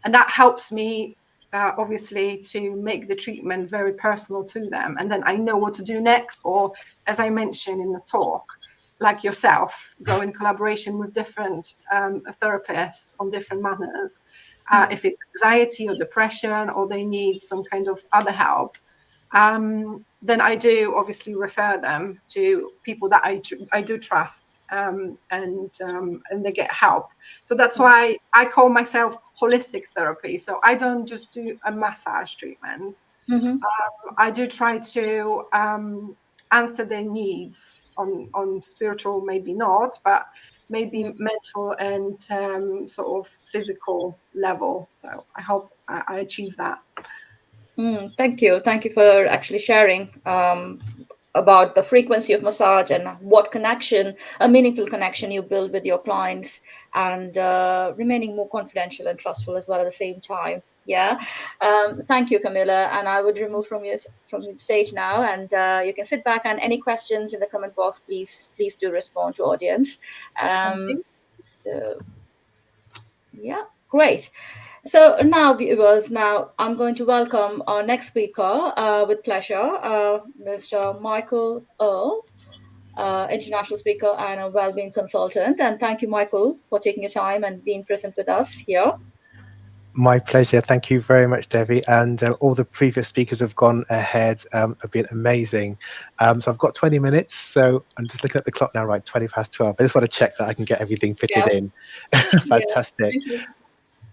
that helps me, obviously, to make the treatment very personal to them. And then I know what to do next. Or, as I mentioned in the talk, like yourself, go in collaboration with different therapists on different manners. If it's anxiety or depression, or they need some kind of other help, then I do obviously refer them to people that I do trust, and they get help. So that's why I call myself holistic therapy. So I don't just do a massage treatment. I do try to answer their needs on spiritual, maybe not, but maybe mental and sort of physical level. So I hope I achieve that. Thank you. Thank you for actually sharing about the frequency of massage and what connection, a meaningful connection you build with your clients, and remaining more confidential and trustful as well at the same time. Yeah. Thank you, Camilla. And I would remove from the stage now, and you can sit back. And any questions in the comment box, please do respond to audience. So, yeah, great. So now, viewers, I'm going to welcome our next speaker with pleasure, Mr. Michael Earl, international speaker and a well-being consultant. And thank you, Michael, for taking your time and being present with us here. My pleasure. Thank you very much, Devi. And all the previous speakers have gone ahead, have been amazing. So I've got 20 minutes. So I'm just looking at the clock now, right, 20 past 12. I just want to check that I can get everything fitted in. Fantastic. Yeah.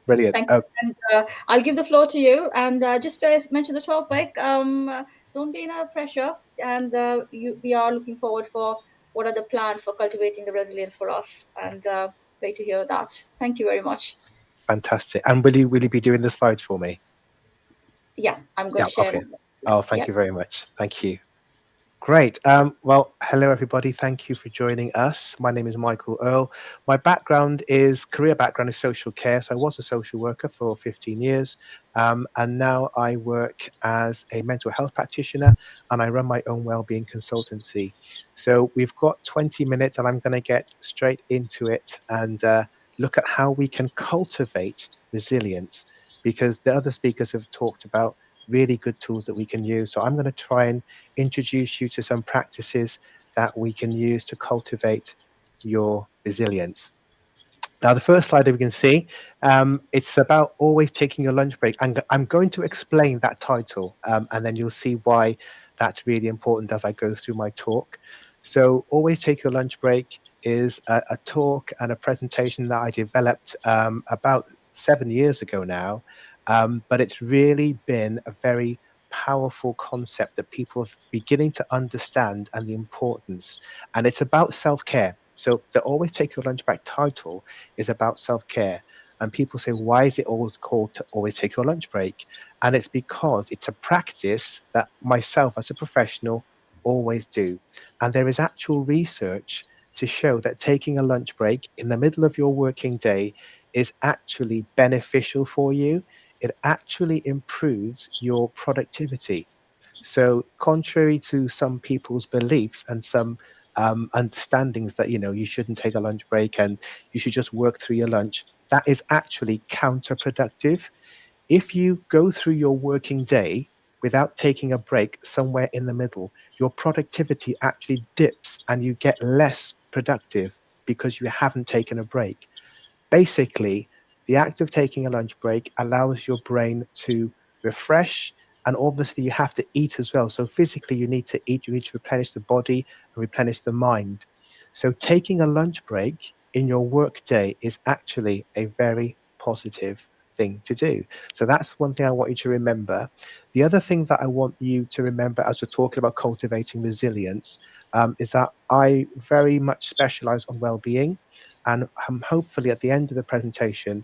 Brilliant. Thank you. And I'll give the floor to you. And just to mention the topic, don't be in a pressure. And we are looking forward for what are the plans for cultivating the resilience for us. And wait to hear that. Thank you very much. Fantastic. And will you be doing the slides for me? Yeah, I'm going to share. Okay. Oh, thank you very much. Thank you. Great. Well, hello, everybody. Thank you for joining us. My name is Michael Earl. My career background is social care. So I was a social worker for 15 years. And now I work as a mental health practitioner, and I run my own wellbeing consultancy. So we've got 20 minutes, and I'm going to get straight into it and look at how we can cultivate resilience, because the other speakers have talked about really good tools that we can use. So I'm going to try and introduce you to some practices that we can use to cultivate your resilience. Now, the first slide that we can see, it's about always taking your lunch break. And I'm going to explain that title, and then you'll see why that's really important as I go through my talk. So always take your lunch break is a talk and a presentation that I developed about 7 years ago now. But it's really been a very powerful concept that people are beginning to understand, and the importance. And it's about self-care. So the always take your lunch break title is about self-care. And people say, why is it always called to always take your lunch break? And it's because it's a practice that myself as a professional always do. And there is actual research to show that taking a lunch break in the middle of your working day is actually beneficial for you. It actually improves your productivity. So contrary to some people's beliefs and some understandings that, you shouldn't take a lunch break and you should just work through your lunch, that is actually counterproductive. If you go through your working day without taking a break somewhere in the middle, your productivity actually dips and you get less productive because you haven't taken a break. Basically, the act of taking a lunch break allows your brain to refresh, and obviously you have to eat as well. So physically you need to eat, you need to replenish the body and replenish the mind. So taking a lunch break in your work day is actually a very positive thing to do. So that's one thing I want you to remember. The other thing that I want you to remember as we're talking about cultivating resilience is that I very much specialize on well-being, and hopefully at the end of the presentation,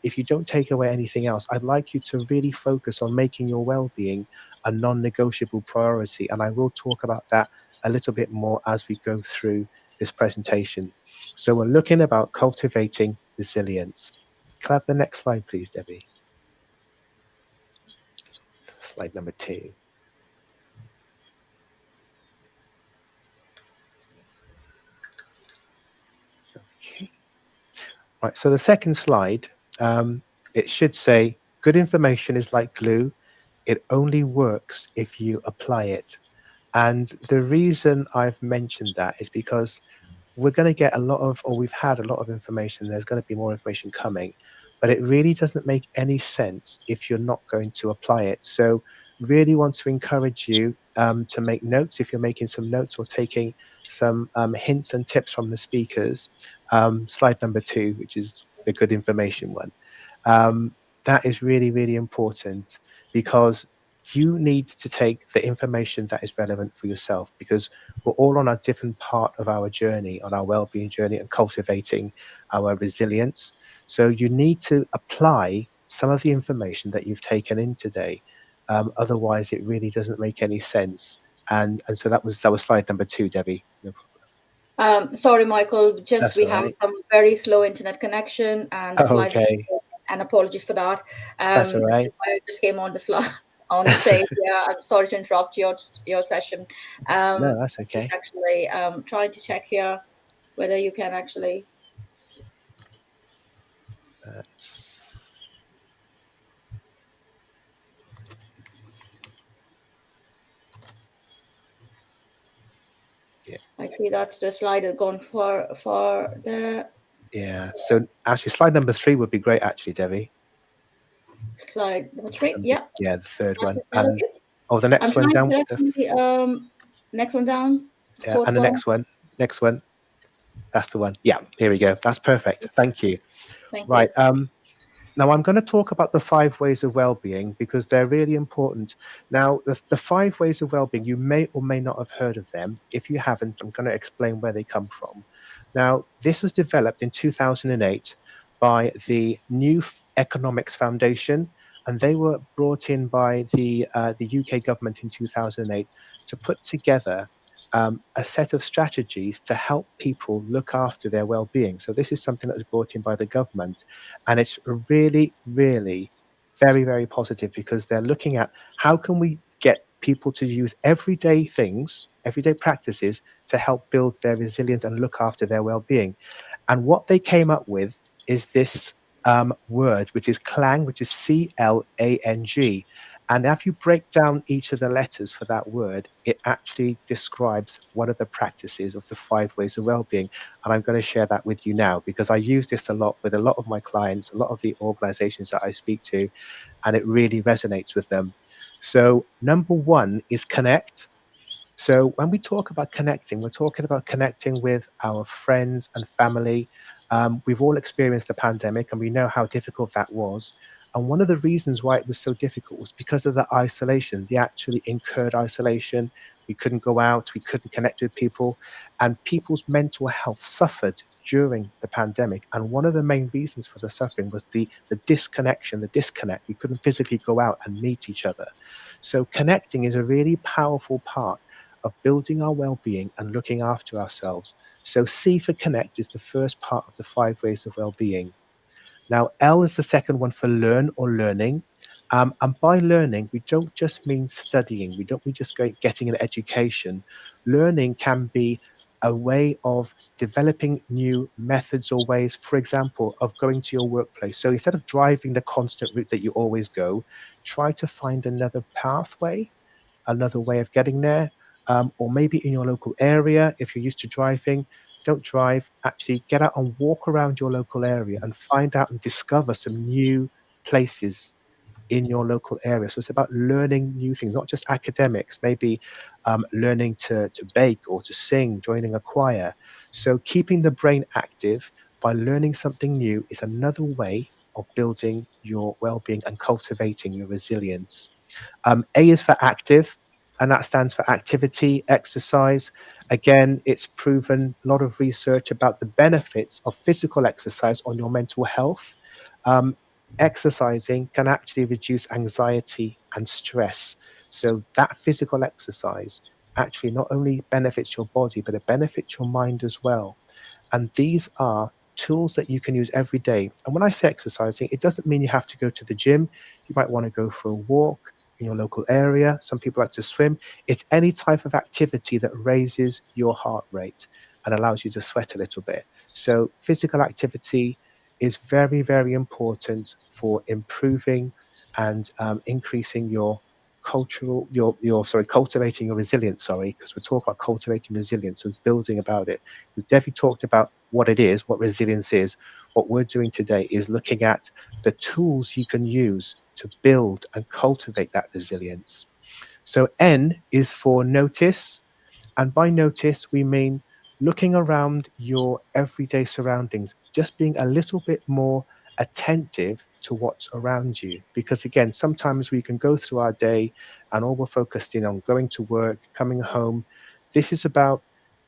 if you don't take away anything else, I'd like you to really focus on making your well-being a non-negotiable priority, and I will talk about that a little bit more as we go through this presentation. So we're looking about cultivating resilience. Can I have the next slide, please, Debbie? Slide number 2. Okay. Right, so the second slide, it should say, good information is like glue. It only works if you apply it. And the reason I've mentioned that is because we're going to get a lot of, or we've had a lot of information. There's going to be more information coming, but it really doesn't make any sense if you're not going to apply it. So, really want to encourage you to make notes if you're making some notes or taking some hints and tips from the speakers. Slide number 2, which is the good information one. That is really, really important because you need to take the information that is relevant for yourself, because we're all on a different part of our journey, on our well-being journey and cultivating our resilience. So you need to apply some of the information that you've taken in today. Otherwise, it really doesn't make any sense. And so that was slide number 2, Debbie. No Sorry, Michael, just That's we all have right. some very slow internet connection and the slides, Okay, and apologies for that. that's all right. I just came on the slide on the That's, stage. Yeah, I'm sorry to interrupt your session. no, that's Just okay. actually trying to check here whether you can actually. That's, yeah, I see that the slide has gone for the yeah. So actually, slide number 3 would be great, actually, Debbie. slide number 3. Yeah, Yeah, the third that's one. it. And Okay. oh, the I'm next one trying down. to actually next one down, Yeah, fourth and the one. next one. Next one. That's the one. Yeah, here we go. That's perfect. Thank you. Thank Right. you. Now I'm going to talk about the 5 ways of well-being because they're really important. Now, the 5 ways of well-being, you may or may not have heard of them. If you haven't, I'm going to explain where they come from. Now, this was developed in 2008 by the New Economics Foundation, and they were brought in by the UK government in 2008 to put together a set of strategies to help people look after their well-being. So this is something that was brought in by the government, and it's really, really very, very positive because they're looking at how can we get people to use everyday things, everyday practices to help build their resilience and look after their well-being. And what they came up with is this word, which is clang, which is CLANG. And if you break down each of the letters for that word, it actually describes one of the practices of the 5 ways of well-being. And I'm going to share that with you now because I use this a lot with a lot of my clients, a lot of the organizations that I speak to, and it really resonates with them. So, number 1 is connect. So when we talk about connecting, we're talking about connecting with our friends and family. We've all experienced the pandemic and we know how difficult that was. And one of the reasons why it was so difficult was because of the isolation, the actually incurred isolation. We couldn't go out, we couldn't connect with people, and people's mental health suffered during the pandemic. And one of the main reasons for the suffering was the disconnection, the disconnect. We couldn't physically go out and meet each other. So connecting is a really powerful part of building our well-being and looking after ourselves. So C for connect is the first part of the 5 ways of well-being. Now, L is the second one for learn or learning. And by learning, we don't just mean studying. We don't mean just getting an education. Learning can be a way of developing new methods or ways, for example, of going to your workplace. So instead of driving the constant route that you always go, try to find another pathway, another way of getting there, or maybe in your local area. If you're used to driving, don't drive. Actually, get out and walk around your local area and find out and discover some new places in your local area. So it's about learning new things, not just academics, maybe learning to bake or to sing, joining a choir. So keeping the brain active by learning something new is another way of building your well-being and cultivating your resilience. A is for active, and that stands for activity, exercise. Again, it's proven a lot of research about the benefits of physical exercise on your mental health. Um, Exercising can actually reduce anxiety and stress. So that physical exercise actually not only benefits your body, but it benefits your mind as well. And these are tools that you can use every day. And when I say exercising, it doesn't mean you have to go to the gym. You might want to go for a walk in your local area. Some people like to swim. It's any type of activity that raises your heart rate and allows you to sweat a little bit. So physical activity is very, very important for improving and increasing your cultivating your resilience, because we're talking about cultivating resilience, so it's building about it. Because Devi talked about what it is, what resilience is. What we're doing today is looking at the tools you can use to build and cultivate that resilience. So N is for notice. And by notice, we mean looking around your everyday surroundings, just being a little bit more attentive to what's around you. Because again, sometimes we can go through our day and all we're focused in on going to work, coming home. This is about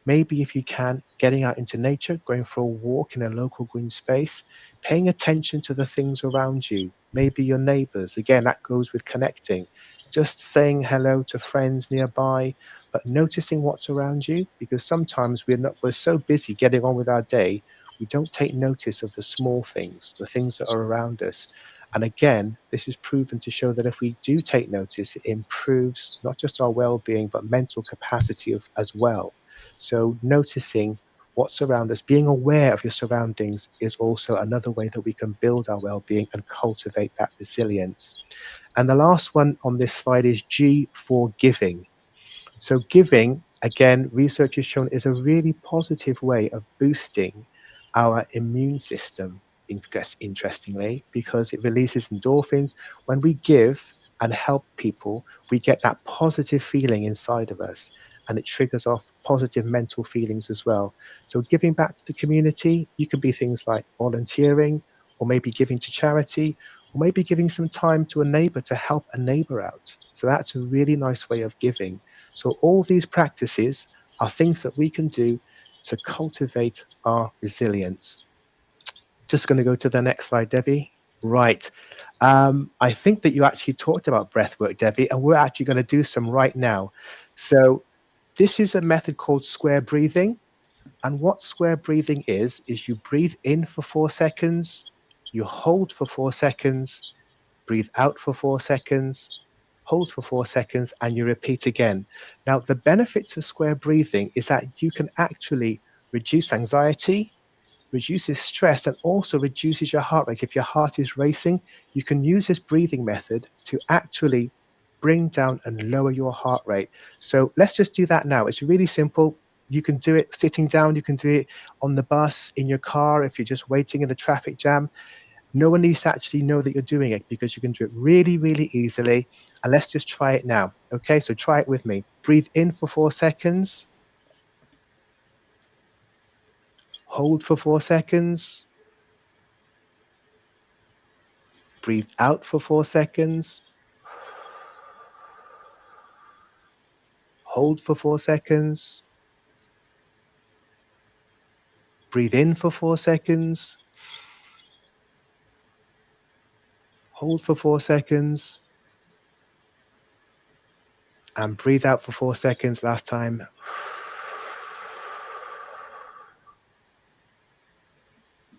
maybe, if you can, getting out into nature, going for a walk in a local green space, paying attention to the things around you, maybe your neighbors. Again, that goes with connecting, just saying hello to friends nearby, but noticing what's around you, because sometimes we're so busy getting on with our day, we don't take notice of the small things, the things that are around us. And again, this is proven to show that if we do take notice, it improves not just our well-being, but mental capacity as well. So noticing what's around us, being aware of your surroundings, is also another way that we can build our well-being and cultivate that resilience. And the last one on this slide is G for giving. So giving, again, research has shown, is a really positive way of boosting our immune system, interestingly, because it releases endorphins. When we give and help people, we get that positive feeling inside of us, and it triggers off positive mental feelings as well. So giving back to the community, you can be things like volunteering, or maybe giving to charity, or maybe giving some time to a neighbor to help a neighbor out. So that's a really nice way of giving. So all these practices are things that we can do to cultivate our resilience. Just going to go to the next slide, Devi. Right. I think that you actually talked about breath work, Devi, and we're actually going to do some right now. So this is a method called square breathing. And what square breathing is you breathe in for 4 seconds, you hold for 4 seconds, breathe out for 4 seconds, hold for 4 seconds, and you repeat again. Now, the benefits of square breathing is that you can actually reduce anxiety, reduces stress, and also reduces your heart rate. If your heart is racing, you can use this breathing method to actually bring down and lower your heart rate. So let's just do that now. It's really simple. You can do it sitting down, you can do it on the bus, in your car, if you're just waiting in a traffic jam. No one needs to actually know that you're doing it, because you can do it really, really easily. And let's just try it now. Okay, so try it with me. Breathe in for 4 seconds. Hold for 4 seconds. Breathe out for 4 seconds. Hold for 4 seconds. Breathe in for 4 seconds. Hold for 4 seconds. And breathe out for 4 seconds last time.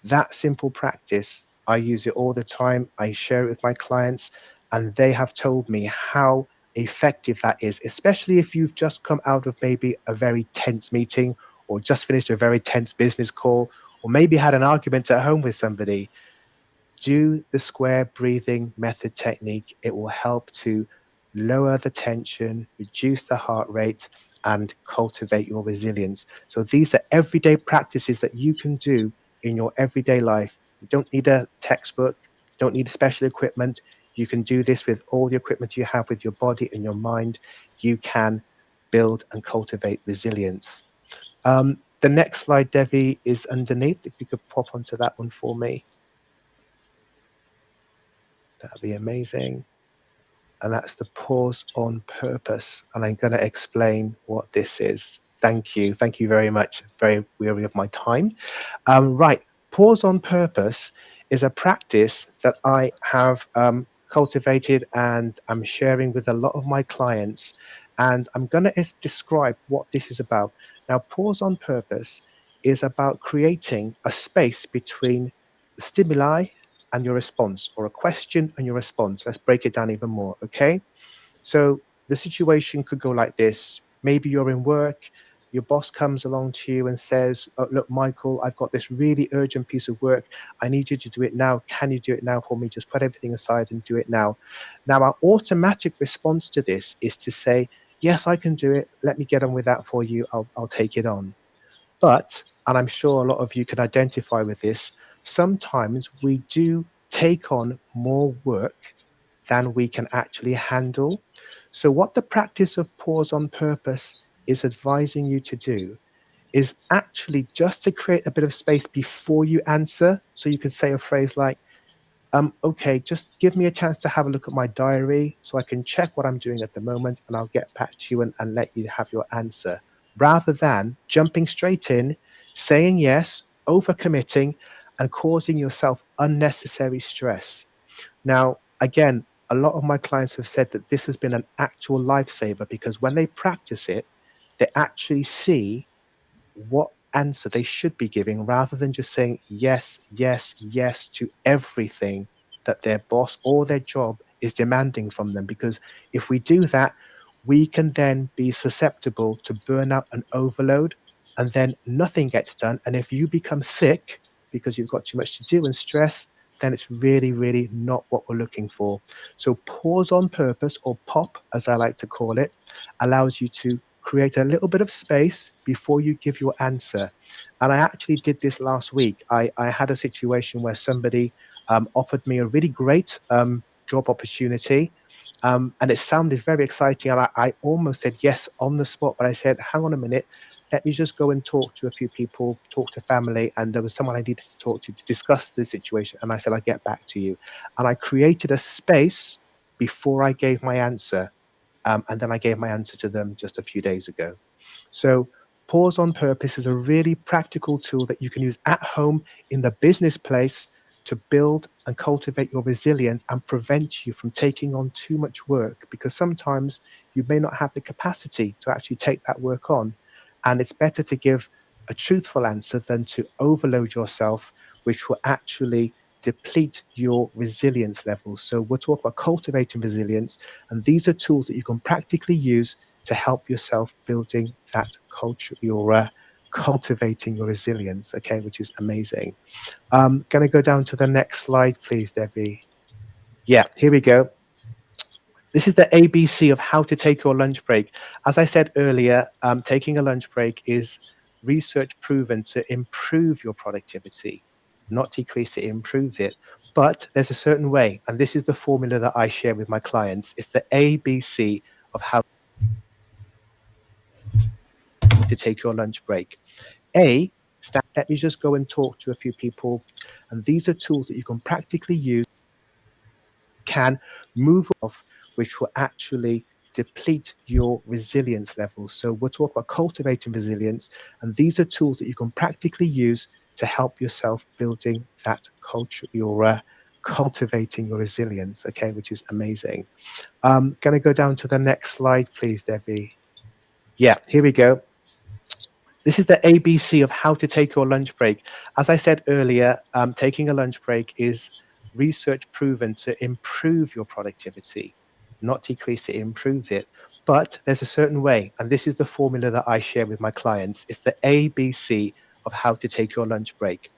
That simple practice, I use it all the time. I share it with my clients, and they have told me how effective that is, especially if you've just come out of maybe a very tense meeting, or just finished a very tense business call, or maybe had an argument at home with somebody. Do the square breathing method technique. It will help to lower the tension, reduce the heart rate, and cultivate your resilience. So these are everyday practices that you can do in your everyday life. You don't need a textbook, don't need special equipment. You can do this with all the equipment you have with your body and your mind. You can build and cultivate resilience. The next slide, Devi, is underneath. If you could pop onto that one for me, that'd be amazing. And that's the pause on purpose. And I'm going to explain what this is. Thank you. Thank you very much. Very weary of my time. Right. Pause on purpose is a practice that I have cultivated and I'm sharing with a lot of my clients. And I'm going to describe what this is about. Now, pause on purpose is about creating a space between the stimuli and your response, or a question and your response. Let's break it down even more. Okay. So the situation could go like this. Maybe you're in work, your boss comes along to you and says, "Oh, look, Michael, I've got this really urgent piece of work. I need you to do it now. Can you do it now for me? Just put everything aside and do it now." Now, our automatic response to this is to say, "Yes, I can do it. Let me get on with that for you. I'll take it on." But, and I'm sure a lot of you can identify with this, sometimes we do take on more work than we can actually handle. So, what the practice of pause on purpose is advising you to do is actually just to create a bit of space before you answer. So, you could say a phrase like, okay, just give me a chance to have a look at my diary so I can check what I'm doing at the moment and I'll get back to you and let you have your answer. Rather than jumping straight in, saying yes, overcommitting, and causing yourself unnecessary stress. Now, again, a lot of my clients have said that this has been an actual lifesaver because when they practice it, they actually see what answer they should be giving rather than just saying yes, yes, yes to everything that their boss or their job is demanding from them. Because if we do that, we can then be susceptible to burnout and overload, and then nothing gets done. And if you become sick because you've got too much to do and stress, then it's really, really not what we're looking for. So, pause on purpose, or POP, as I like to call it, allows you to create a little bit of space before you give your answer. And I actually did this last week. I had a situation where somebody offered me a really great job opportunity. And it sounded very exciting. And I almost said yes on the spot, but I said, hang on a minute, let me just go and talk to a few people, talk to family. And there was someone I needed to talk to discuss the situation. And I said, I'll get back to you. And I created a space before I gave my answer. And then I gave my answer to them just a few days ago. So, pause on purpose is a really practical tool that you can use at home, in the business place, to build and cultivate your resilience and prevent you from taking on too much work, because sometimes you may not have the capacity to actually take that work on. And it's better to give a truthful answer than to overload yourself, which will actually deplete your resilience levels. So, we're talking about cultivating resilience, and these are tools that you can practically use to help yourself building that culture, your cultivating your resilience, okay, which is amazing. Going to go down to the next slide, please, Debbie. Yeah, here we go. This is the ABC of how to take your lunch break. As I said earlier, taking a lunch break is research proven to improve your productivity, not decrease it, improves it. But there's a certain way, and this is the formula that I share with my clients. It's the ABC of how to take your lunch break. A, let me just go and talk to a few people. And these are tools that you can practically use, can move off, which will actually deplete your resilience levels. So we're talking about cultivating resilience. And these are tools that you can practically use to help yourself building that culture, your cultivating your resilience, okay, which is amazing. Going to go down to the next slide, please, Debbie. Yeah, here we go. This is the ABC of how to take your lunch break. As I said earlier, taking a lunch break is research proven to improve your productivity, not decrease it, improves it. But there's a certain way, and this is the formula that I share with my clients. It's the ABC of how to take your lunch break.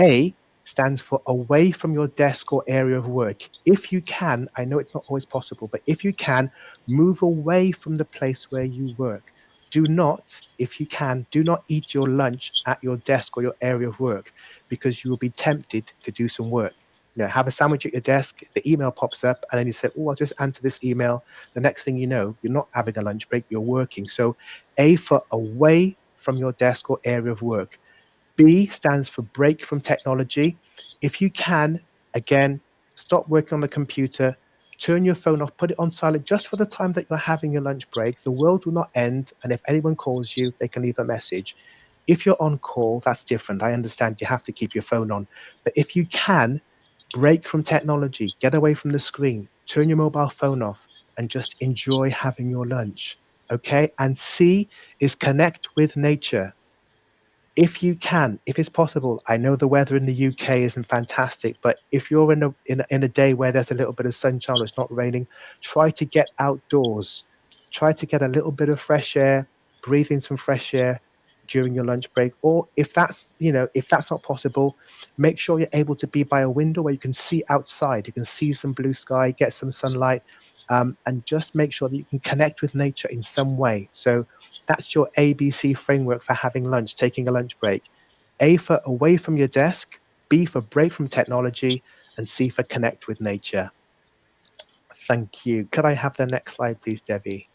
A stands for away from your desk or area of work. If you can, I know it's not always possible, but if you can, move away from the place where you work. Do not, if you can, do not eat your lunch at your desk or your area of work, because you will be tempted to do some work. Have a sandwich at your desk, the email pops up, and then you say, oh, I'll just answer this email. The next thing you know, you're not having a lunch break, you're working. So A for away from your desk or area of work. B stands for break from technology. If you can, again, stop working on the computer, turn your phone off, put it on silent just for the time that you're having your lunch break. The world will not end. And if anyone calls you, they can leave a message. If you're on call, that's different. I understand you have to keep your phone on. But if you can, break from technology, get away from the screen, turn your mobile phone off, and just enjoy having your lunch. Okay. And C is connect with nature. If you can, if it's possible, I know the weather in the UK isn't fantastic, but if you're in a day where there's a little bit of sunshine or it's not raining, try to get outdoors. Try to get a little bit of fresh air, breathe in some fresh air during your lunch break. Or if that's not possible, make sure you're able to be by a window where you can see outside. You can see some blue sky, get some sunlight, and just make sure that you can connect with nature in some way. So that's your ABC framework for having lunch, taking a lunch break. A for away from your desk, B for break from technology, and C for connect with nature. Thank you. Could I have the next slide, please, Debbie?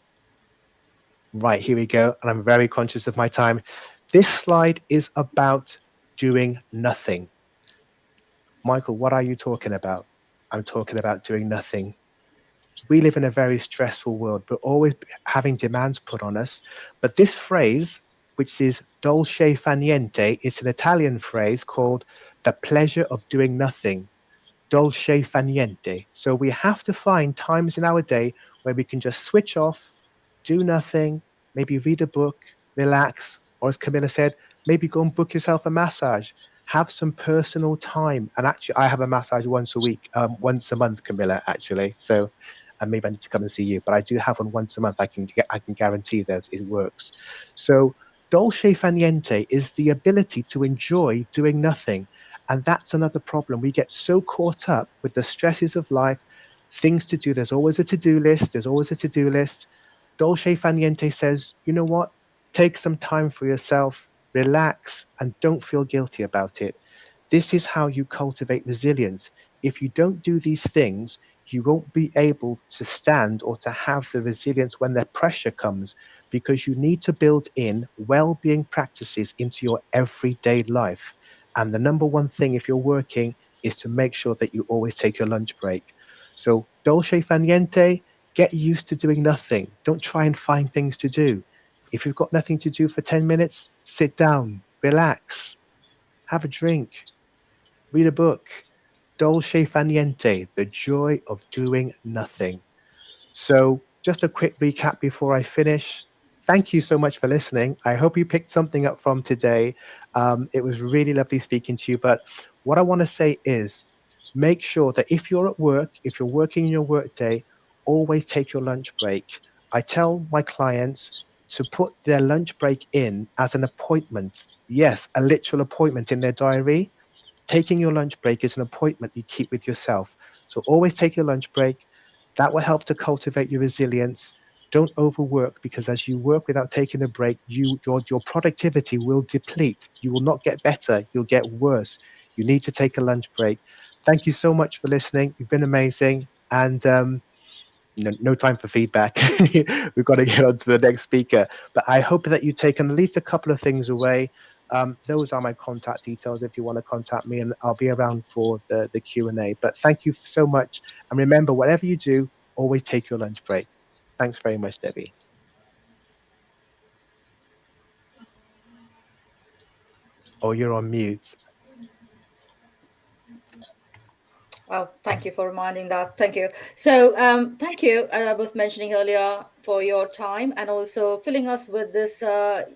Right, here we go. And I'm very conscious of my time. This slide is about doing nothing. Michael, what are you talking about? I'm talking about doing nothing. We live in a very stressful world. We're always having demands put on us. But this phrase, which is dolce fa niente, it's an Italian phrase called the pleasure of doing nothing. Dolce fa niente. So we have to find times in our day where we can just switch off, do nothing, maybe read a book, relax, or as Camilla said, maybe go and book yourself a massage. Have some personal time. And actually, I have a massage once a week, once a month, Camilla, actually. So and maybe I need to come and see you, but I do have one once a month. I can guarantee that it works. So dolce fa niente is the ability to enjoy doing nothing. And that's another problem. We get so caught up with the stresses of life, things to do. There's always a to-do list. There's always a to-do list. Dolce fa niente says, you know what? Take some time for yourself, relax, and don't feel guilty about it. This is how you cultivate resilience. If you don't do these things, you won't be able to stand or to have the resilience when the pressure comes, because you need to build in well-being practices into your everyday life. And the number one thing, if you're working, is to make sure that you always take your lunch break. So, dolce fa niente, get used to doing nothing. Don't try and find things to do. If you've got nothing to do for 10 minutes, sit down, relax, have a drink, read a book. Dolce fa niente, the joy of doing nothing. So, just a quick recap before I finish. Thank you so much for listening. I hope you picked something up from today. It was really lovely speaking to you. But what I want to say is make sure that if you're at work, if you're working in your workday, always take your lunch break. I tell my clients to put their lunch break in as an appointment. Yes, a literal appointment in their diary. Taking your lunch break is an appointment you keep with yourself. So always take your lunch break. That will help to cultivate your resilience. Don't overwork, because as you work without taking a break, your productivity will deplete. You will not get better, you'll get worse. You need to take a lunch break. Thank you so much for listening. You've been amazing. And no time for feedback. We've got to get on to the next speaker. But I hope that you've taken at least a couple of things away. Those are my contact details if you want to contact me, and I'll be around for the Q&A. But thank you so much. And remember, whatever you do, always take your lunch break. Thanks very much, Debbie. Oh, you're on mute. Oh, thank you for reminding that. Thank you. So, thank you, as I was mentioning earlier, for your time and also filling us with this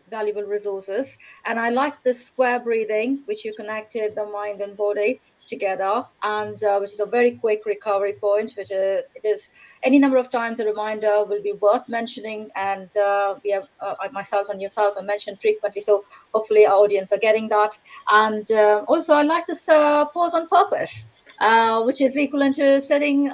valuable resources. And I like this square breathing, which you connected the mind and body together, and which is a very quick recovery point, which it is any number of times a reminder will be worth mentioning. And we have myself and yourself are mentioned frequently. So hopefully our audience are getting that. And also I like this pause on purpose, which is equivalent to setting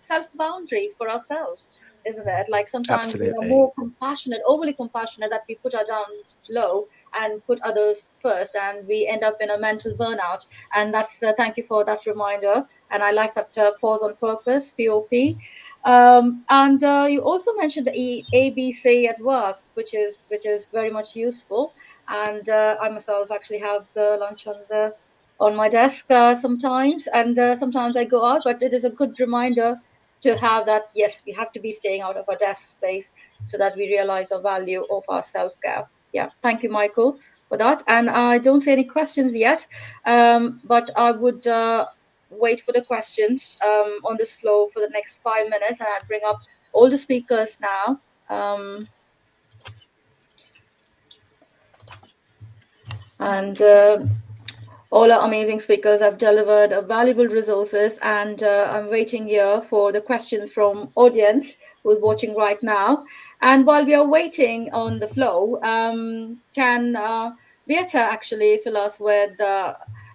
self-boundaries for ourselves, isn't it? Like sometimes we are Absolutely. more compassionate, overly compassionate, that we put our down low and put others first, and we end up in a mental burnout. And that's thank you for that reminder. And I like that pause on purpose, POP. And you also mentioned the ABC at work, which is very much useful. And I myself actually have the lunch on my desk sometimes, and sometimes I go out. But it is a good reminder to have that. Yes, we have to be staying out of our desk space so that we realize the value of our self care. Yeah, thank you, Michael, for that. And I don't see any questions yet, but I would wait for the questions on this flow for the next 5 minutes, and I'd bring up all the speakers now. And all our amazing speakers have delivered valuable resources, and I'm waiting here for the questions from audience who's watching right now. And while we are waiting on the flow, can Beata actually fill us with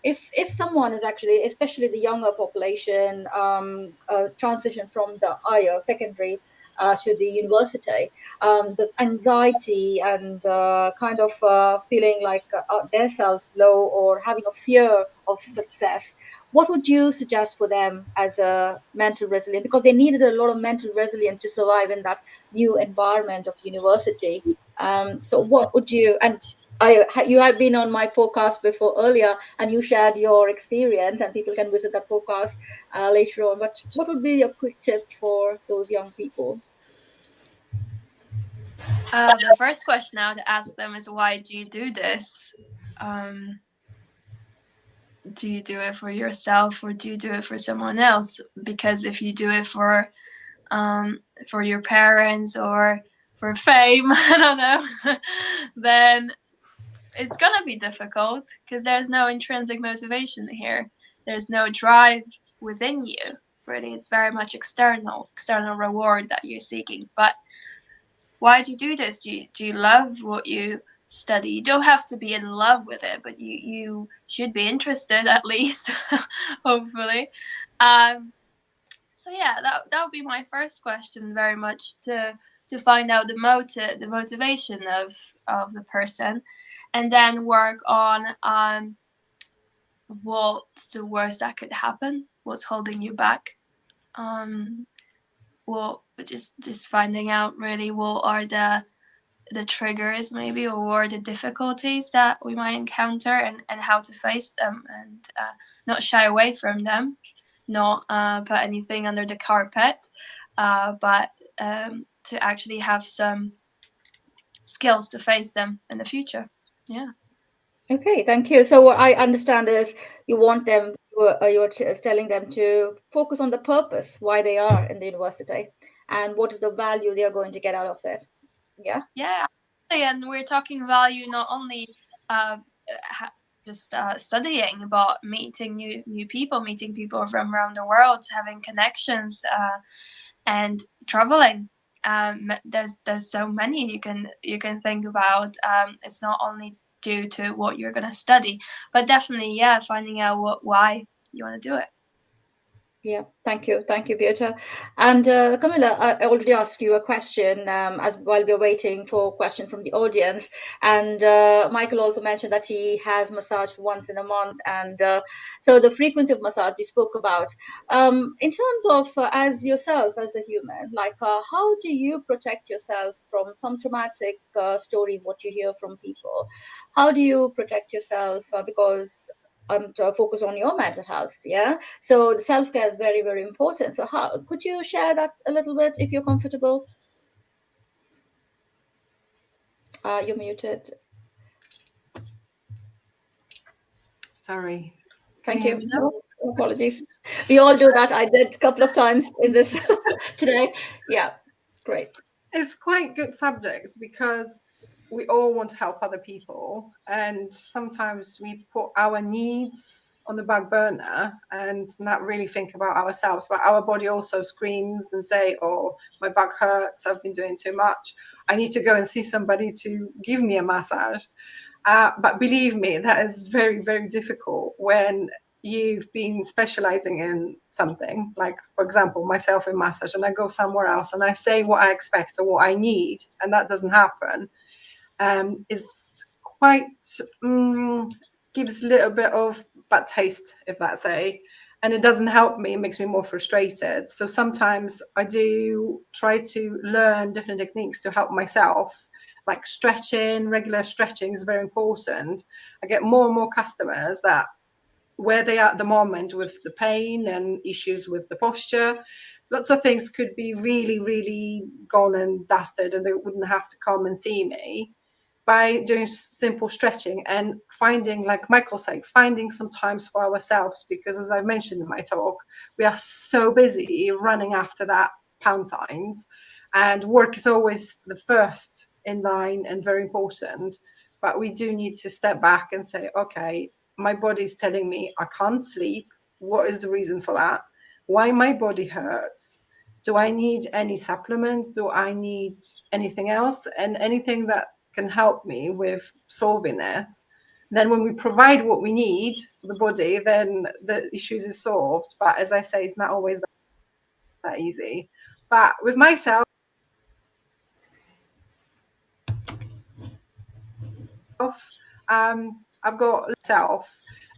if someone is actually, especially the younger population, transition from the higher secondary to the university, the anxiety and kind of feeling like their self low or having a fear of success, what would you suggest for them as a mental resilience? Because they needed a lot of mental resilience to survive in that new environment of university. So what would you, and you have been on my podcast before earlier, and you shared your experience, and people can visit that podcast later on. But what would be your quick tip for those young people? The first question I would ask them is, why do you do this? Do you do it for yourself, or do you do it for someone else? Because if you do it for your parents or for fame, I don't know, then it's gonna be difficult, because there's no intrinsic motivation here. There's no drive within you. Really, it's very much external reward that you're seeking. But why do you do this? Do you love what you study? You don't have to be in love with it, but you should be interested, at least, hopefully. So yeah, that would be my first question, very much to find out the motivation of the person, and then work on what's the worst that could happen, what's holding you back. Well, just finding out really what are the triggers, maybe, or the difficulties that we might encounter, and how to face them, and not shy away from them, not put anything under the carpet, but to actually have some skills to face them in the future. Yeah. Okay, thank you. So what I understand is you want them, you're telling them to focus on the purpose, why they are in the university, and what is the value they are going to get out of it. Yeah. Yeah, and we're talking value not only just studying, but meeting new people, meeting people from around the world, having connections, and traveling. There's so many you can think about. It's not only due to what you're gonna study, but definitely, yeah, finding out why you want to do it. Yeah, thank you, Beata. And Camilla, I already asked you a question as while we're waiting for a question from the audience. And Michael also mentioned that he has massage once in a month, and so the frequency of massage we spoke about. In terms of as yourself as a human, like how do you protect yourself from some traumatic story? What you hear from people, how do you protect yourself? Because I'm to focus on your mental health. Yeah. So the self-care is very, very important. So how could you share that a little bit if you're comfortable? You're muted. Sorry. Thank Can you you. hear me now? No, apologies. We all do that. I did a couple of times in this today. Yeah. Great. It's quite good subjects because we all want to help other people, and sometimes we put our needs on the back burner and not really think about ourselves. But our body also screams and say, "Oh, my back hurts. I've been doing too much. I need to go and see somebody to give me a massage." But believe me, that is very, very difficult when you've been specializing in something, like for example myself in massage, and I go somewhere else and I say what I expect or what I need, and that doesn't happen, is quite gives a little bit of bad taste, if that's and it doesn't help me. It makes me more frustrated. So sometimes I do try to learn different techniques to help myself, like stretching. Regular stretching is very important. I get more and more customers that where they are at the moment with the pain and issues with the posture, lots of things could be really, really gone and dusted, and they wouldn't have to come and see me by doing simple stretching and finding, like Michael said, finding some times for ourselves, because as I mentioned in my talk, we are so busy running after that pound signs, and work is always the first in line and very important. But we do need to step back and say, okay, my body's telling me I can't sleep. What is the reason for that? Why my body hurts? Do I need any supplements? Do I need anything else? And anything that can help me with solving this. Then when we provide what we need for the body, then the issues is solved. But as I say, it's not always that easy. But with myself, I've got self,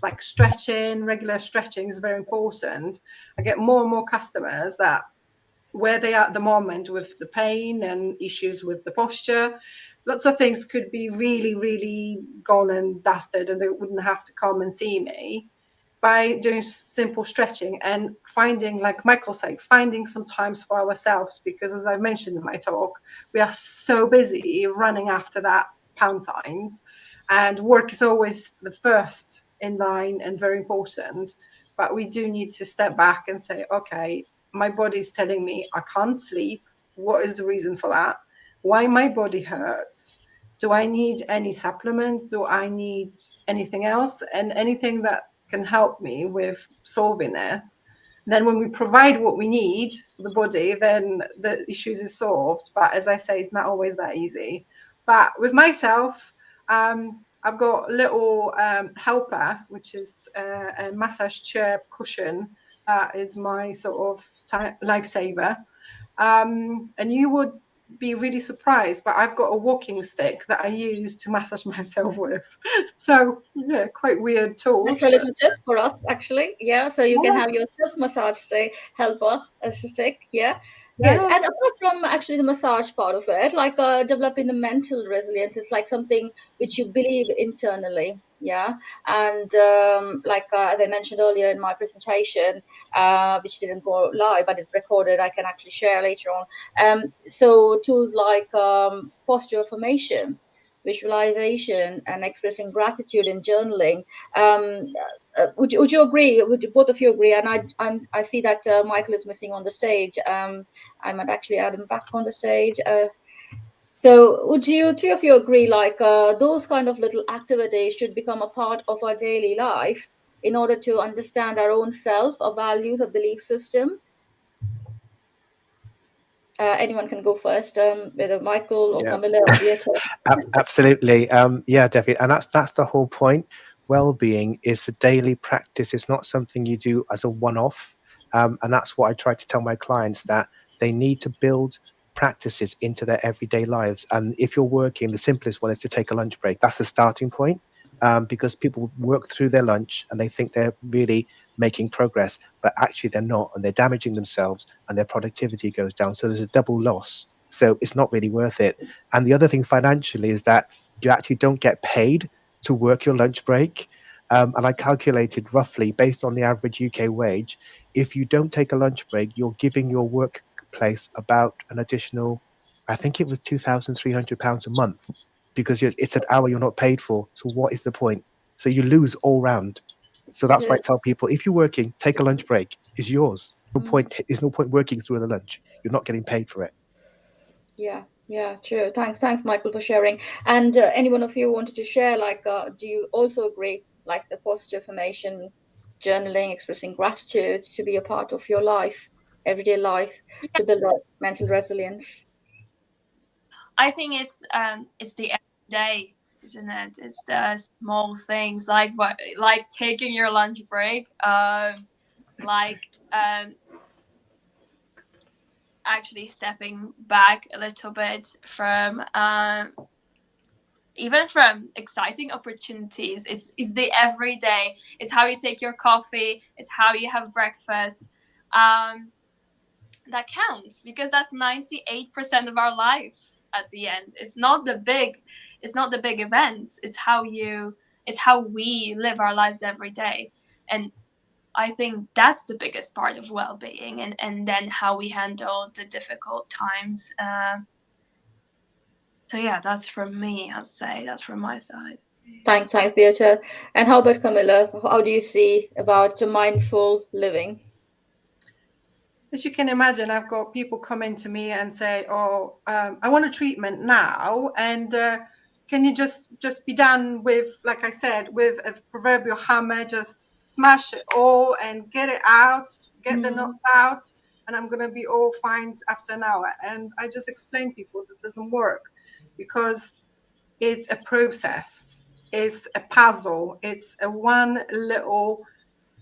like stretching. Regular stretching is very important. I get more and more customers that where they are at the moment with the pain and issues with the posture, lots of things could be really, really gone and dusted, and they wouldn't have to come and see me by doing simple stretching and finding, like Michael said, finding some times for ourselves, because as I mentioned in my talk, we are so busy running after that pound signs, and work is always the first in line and very important. But we do need to step back and say, okay, my body's telling me I can't sleep. What is the reason for that? Why my body hurts? Do I need any supplements? Do I need anything else? And anything that can help me with solving this. Then when we provide what we need for the body, then the issues is solved. But as I say, it's not always that easy. But with myself, I've got a little helper, which is a massage chair cushion. Is my sort of lifesaver. And you would be really surprised, but I've got a walking stick that I use to massage myself with. So yeah, quite weird tools. That's a little tip for us, actually. Yeah, so you can have your self massage helper stick. Yeah, good. And apart from actually the massage part of it, like developing the mental resilience is like something which you believe internally. Yeah, and like as I mentioned earlier in my presentation, which didn't go live but it's recorded, I can actually share later on. So tools like posture affirmation, visualization, and expressing gratitude in journaling. Would you agree? Would both of you agree? And I see that Michael is missing on the stage. I might actually add him back on the stage. So would you three of you agree, like those kind of little activities should become a part of our daily life in order to understand our own self, our values, our belief system? Anyone can go first, whether Michael or Camilla or Beata. Absolutely. Yeah, definitely. And that's the whole point. Well-being is a daily practice. It's not something you do as a one-off. And that's what I try to tell my clients, that they need to build practices into their everyday lives. And if you're working, the simplest one is to take a lunch break. That's the starting point. Because people work through their lunch and they think they're really making progress, but actually they're not, and they're damaging themselves and their productivity goes down. So there's a double loss. So it's not really worth it. And the other thing financially is that you actually don't get paid to work your lunch break. And I calculated roughly based on the average UK wage, if you don't take a lunch break, you're giving your workplace about an additional, I think it was £2,300 a month, because it's an hour you're not paid for. So what is the point? So you lose all round. So that's why I tell people, if you're working, take a lunch break. It's yours. There's no point working through the lunch. You're not getting paid for it. Yeah, true. Thanks, Michael, for sharing. And any one of you wanted to share, like, do you also agree, like the positive affirmation, journaling, expressing gratitude to be a part of your life, everyday life, to build up mental resilience? I think it's the everyday isn't it? It's the small things, like taking your lunch break, like actually stepping back a little bit from even from exciting opportunities. It's the everyday. It's how you take your coffee. It's how you have breakfast. That counts, because that's 98% of our life at the end. It's not the big events. It's how we live our lives every day. And I think that's the biggest part of well-being, and then how we handle the difficult times. So yeah, that's from me. I'd say that's from my side. Thanks, Beata. And how about Camilla? How do you see about mindful living? As you can imagine, I've got people coming to me and say, "Oh, I want a treatment now, and can you just be done with, like I said, with a proverbial hammer, just smash it all and get it out, get the knots out, and I'm going to be all fine after an hour." And I just explain to people that doesn't work, because it's a process, it's a puzzle, it's a one little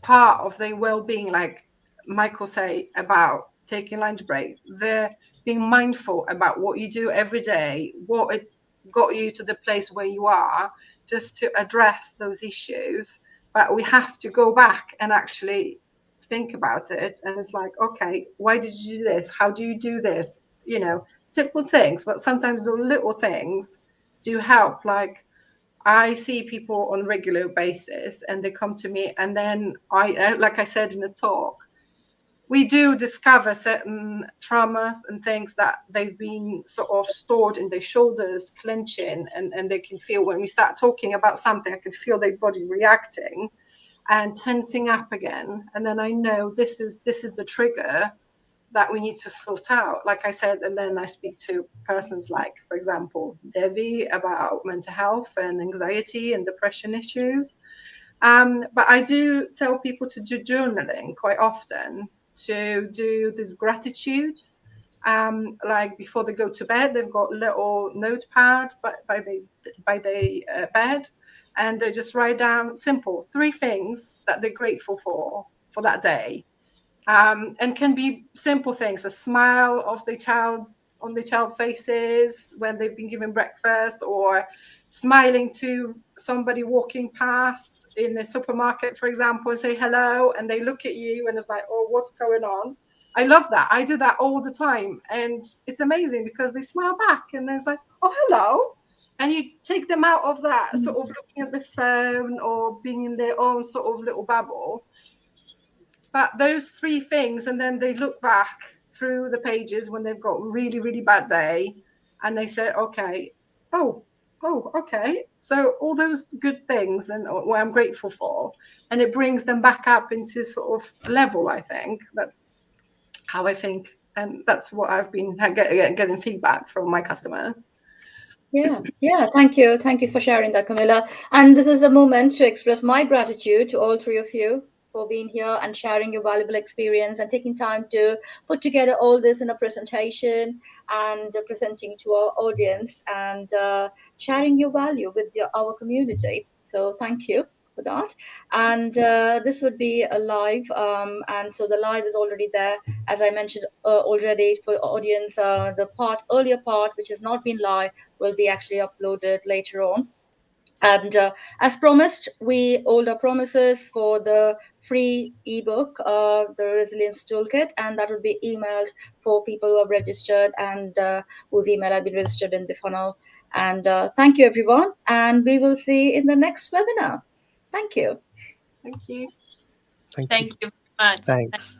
part of their well-being, like Michael say about taking lunch break. They're being mindful about what you do every day, what it got you to the place where you are, just to address those issues. But we have to go back and actually think about it. And it's like, okay, why did you do this? How do you do this? You know, simple things, but sometimes the little things do help. Like, I see people on a regular basis and they come to me, and then like I said in the talk, we do discover certain traumas and things that they've been sort of stored in their shoulders, clenching, and they can feel, when we start talking about something, I can feel their body reacting and tensing up again. And then I know this is the trigger that we need to sort out, like I said. And then I speak to persons like, for example, Devi, about mental health and anxiety and depression issues. But I do tell people to do journaling quite often, to do this gratitude. Like before they go to bed, they've got little notepad by the bed, and they just write down simple 3 things that they're grateful for that day. And can be simple things, a smile of the child on the child faces when they've been given breakfast, or smiling to somebody walking past in the supermarket, for example, and say hello, and they look at you and it's like, oh, what's going on? I love that. I do that all the time, and it's amazing because they smile back and it's like, oh, hello. And you take them out of that sort of looking at the phone or being in their own sort of little bubble. But those 3 things, and then they look back through the pages when they've got a really, really bad day, and they say, okay, okay. So all those good things and what I'm grateful for, and it brings them back up into sort of level. I think that's how I think, and that's what I've been getting feedback from my customers. Yeah. Thank you for sharing that, Camilla. And this is a moment to express my gratitude to all 3 of you for being here and sharing your valuable experience and taking time to put together all this in a presentation and presenting to our audience and sharing your value with our community. So thank you for that. And this would be a live, and so the live is already there, as I mentioned already for audience. The earlier part, which has not been live, will be actually uploaded later on. And as promised, we hold our promises for the free ebook, the Resilience Toolkit, and that will be emailed for people who have registered and whose email has been registered in the funnel. And thank you, everyone. And we will see in the next webinar. Thank you. Thank you. Thank you very much. Thanks.